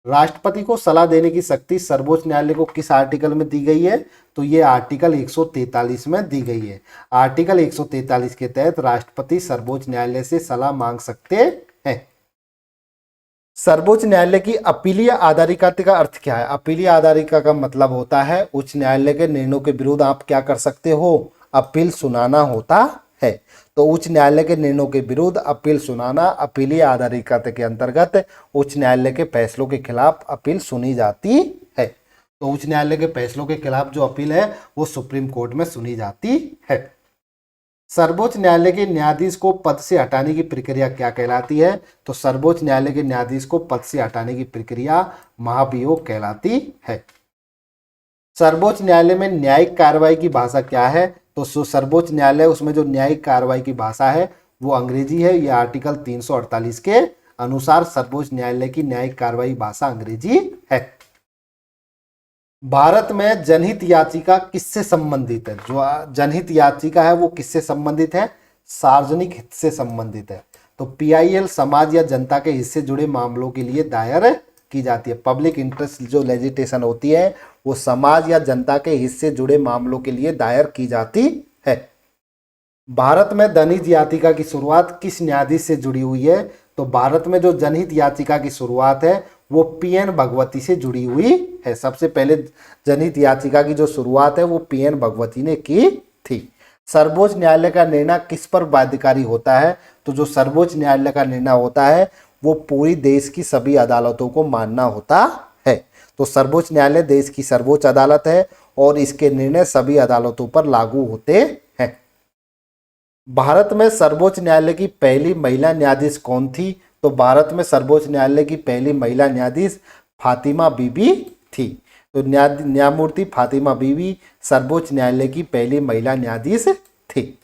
S1: राष्ट्रपति को सलाह देने की शक्ति सर्वोच्च न्यायालय को किस आर्टिकल में दी गई है? तो ये आर्टिकल 143 में दी गई है। आर्टिकल 143 के तहत राष्ट्रपति सर्वोच्च न्यायालय से सलाह मांग सकते हैं। सर्वोच्च न्यायालय की अपीलीय आधारिकता का अर्थ क्या है? अपीलीय आधारिकता का मतलब होता है उच्च न्यायालय के निर्णयों के विरुद्ध आप क्या कर सकते हो? अपील सुनाना होता है। तो उच्च न्यायालय के निर्णयों के विरुद्ध अपील सुनाना अपीलीय आधारिकता के अंतर्गत उच्च न्यायालय के फैसलों के खिलाफ अपील सुनी जाती है। तो उच्च न्यायालय के फैसलों के खिलाफ जो अपील है वो सुप्रीम कोर्ट में सुनी जाती है। सर्वोच्च न्यायालय के न्यायाधीश को पद से हटाने की प्रक्रिया क्या कहलाती है? तो सर्वोच्च न्यायालय के न्यायाधीश को पद से हटाने की प्रक्रिया महाभियोग कहलाती है। सर्वोच्च न्यायालय में न्यायिक कार्रवाई की भाषा क्या है? तो सर्वोच्च न्यायालय उसमें जो न्यायिक कार्रवाई की भाषा है वो अंग्रेजी है। यह आर्टिकल 348 के अनुसार सर्वोच्च न्यायालय की न्यायिक कार्रवाई भाषा अंग्रेजी है। भारत में जनहित याचिका किससे संबंधित है? जो जनहित याचिका है वो किससे संबंधित है? सार्वजनिक हित से संबंधित है। तो पीआईएल समाज या जनता के हित से जुड़े मामलों के लिए दायर की जाती है। पब्लिक इंटरेस्ट जो लेजिस्लेशन होती है वो समाज या जनता के हित से जुड़े मामलों के लिए दायर की जाती है। भारत में जनहित याचिका की शुरुआत किस न्यायाधीश से जुड़ी हुई है? तो भारत में जो जनहित याचिका की शुरुआत है वो पीएन भगवती से जुड़ी हुई है। सबसे पहले जनहित याचिका की जो शुरुआत है वो पीएन भगवती ने की थी। सर्वोच्च न्यायालय का निर्णय किस पर बाध्यकारी होता है? तो जो सर्वोच्च न्यायालय का निर्णय होता है वो पूरी देश की सभी अदालतों को मानना होता है। तो सर्वोच्च न्यायालय देश की सर्वोच्च अदालत है और इसके निर्णय सभी अदालतों पर लागू होते हैं। भारत में सर्वोच्च न्यायालय की पहली महिला न्यायाधीश कौन थी? तो भारत में सर्वोच्च न्यायालय की पहली महिला न्यायाधीश फातिमा बीबी थी। तो न्यायमूर्ति फातिमा बीबी सर्वोच्च न्यायालय की पहली महिला न्यायाधीश थी।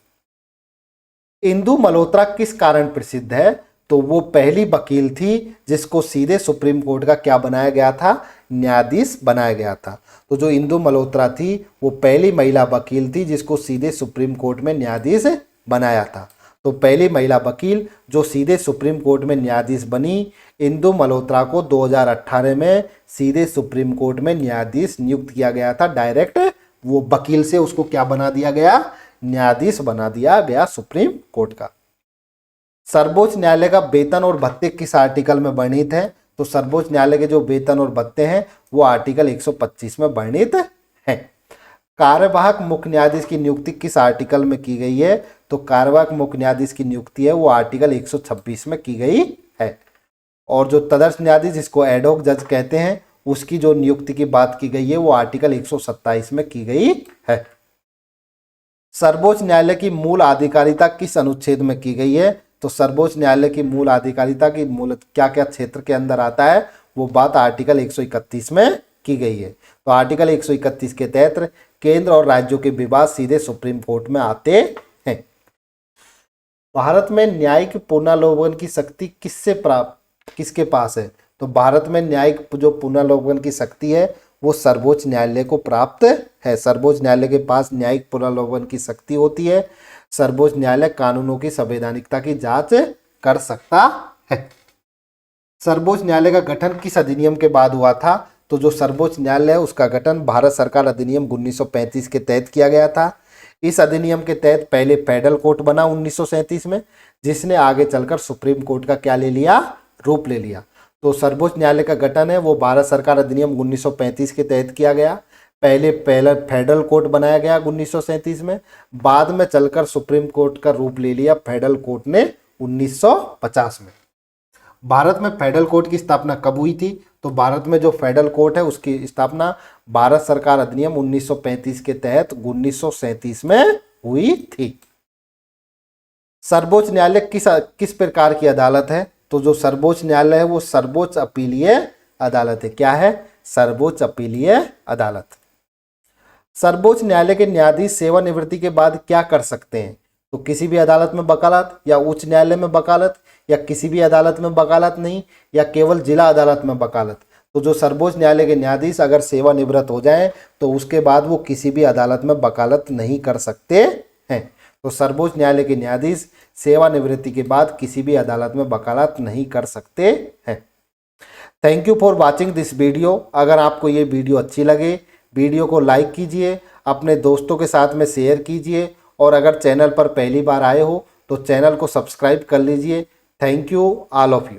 S1: इंदु मल्होत्रा किस कारण प्रसिद्ध है? तो वो पहली वकील थी जिसको सीधे सुप्रीम कोर्ट का क्या बनाया गया था? न्यायाधीश बनाया गया था। तो जो इंदु मल्होत्रा थी वो पहली महिला वकील थी जिसको सीधे सुप्रीम कोर्ट में न्यायाधीश बनाया था। तो पहली महिला वकील जो सीधे सुप्रीम कोर्ट में न्यायाधीश बनी, इंदु मल्होत्रा को 2018 में सीधे सुप्रीम कोर्ट में न्यायाधीश नियुक्त किया गया था। डायरेक्ट वो वकील से उसको क्या बना दिया गया, न्यायाधीश बना दिया गया सुप्रीम कोर्ट का। सर्वोच्च न्यायालय का वेतन और भत्ते किस आर्टिकल में वर्णित है? तो सर्वोच्च न्यायालय के जो वेतन और भत्ते हैं वो आर्टिकल 125 में वर्णित है। कार्यवाहक मुख्य न्यायाधीश की नियुक्ति किस आर्टिकल में की गई है? तो कार्यवाहक मुख्य न्यायाधीश की नियुक्ति है वो आर्टिकल 126 में की गई है। और जो तदर्थ न्यायाधीश जिसको एडहॉक जज कहते हैं उसकी जो नियुक्ति की बात की गई है वो आर्टिकल 127 में की गई है। सर्वोच्च न्यायालय की मूल अधिकारिता किस अनुच्छेद में की गई है? तो सर्वोच्च न्यायालय की मूल अधिकारिता की मूल क्या क्या क्षेत्र के अंदर आता है वो बात आर्टिकल 131 में की गई है। तो आर्टिकल 131 के तहत केंद्र और राज्यों के विवाद सीधे सुप्रीम कोर्ट में आते हैं। भारत में न्यायिक पुनर्विलोकन की शक्ति किसके पास है? तो भारत में न्यायिक जो पुनर्विलोकन की शक्ति है वो सर्वोच्च न्यायालय को प्राप्त है। सर्वोच्च न्यायालय के पास न्यायिक पुनर्विलोकन की शक्ति होती है। सर्वोच्च न्यायालय कानूनों की संवैधानिकता की जांच कर सकता है। सर्वोच्च न्यायालय का गठन किस अधिनियम के बाद हुआ था? तो जो सर्वोच्च न्यायालय है उसका गठन भारत सरकार अधिनियम 1935 के तहत किया गया था। इस अधिनियम के तहत पहले फेडरल कोर्ट बना 1937 में, जिसने आगे चलकर सुप्रीम कोर्ट का क्या ले लिया, रूप ले लिया। तो सर्वोच्च न्यायालय का गठन है वो भारत सरकार अधिनियम 1935 के तहत किया गया। पहले फेडरल कोर्ट बनाया गया 1937 में, बाद में चलकर सुप्रीम कोर्ट का रूप ले लिया फेडरल कोर्ट ने 1950 में। भारत में फेडरल कोर्ट की स्थापना कब हुई थी? तो भारत में जो फेडरल कोर्ट है उसकी स्थापना भारत सरकार अधिनियम 1935 के तहत 1937 में हुई थी। सर्वोच्च न्यायालय किस प्रकार की अदालत है? तो जो सर्वोच्च न्यायालय है वो सर्वोच्च अपीलीय अदालत है। क्या है? सर्वोच्च अपीलीय अदालत। सर्वोच्च न्यायालय के न्यायाधीश सेवानिवृत्ति के बाद क्या कर सकते हैं? तो किसी भी अदालत में वकालत, या उच्च न्यायालय में वकालत, या किसी भी अदालत में वकालत नहीं, या केवल जिला अदालत में वकालत। तो जो सर्वोच्च न्यायालय के न्यायाधीश अगर सेवानिवृत्त हो जाएं तो उसके बाद वो किसी भी अदालत में वकालत नहीं कर सकते हैं। तो सर्वोच्च न्यायालय के न्यायाधीश सेवानिवृत्ति के बाद किसी भी अदालत में वकालत नहीं कर सकते हैं। Thank you for watching this video. अगर आपको ये वीडियो अच्छी लगे, वीडियो को लाइक कीजिए, अपने दोस्तों के साथ में शेयर कीजिए, और अगर चैनल पर पहली बार आए हो तो चैनल को सब्सक्राइब कर लीजिए। Thank you all of you.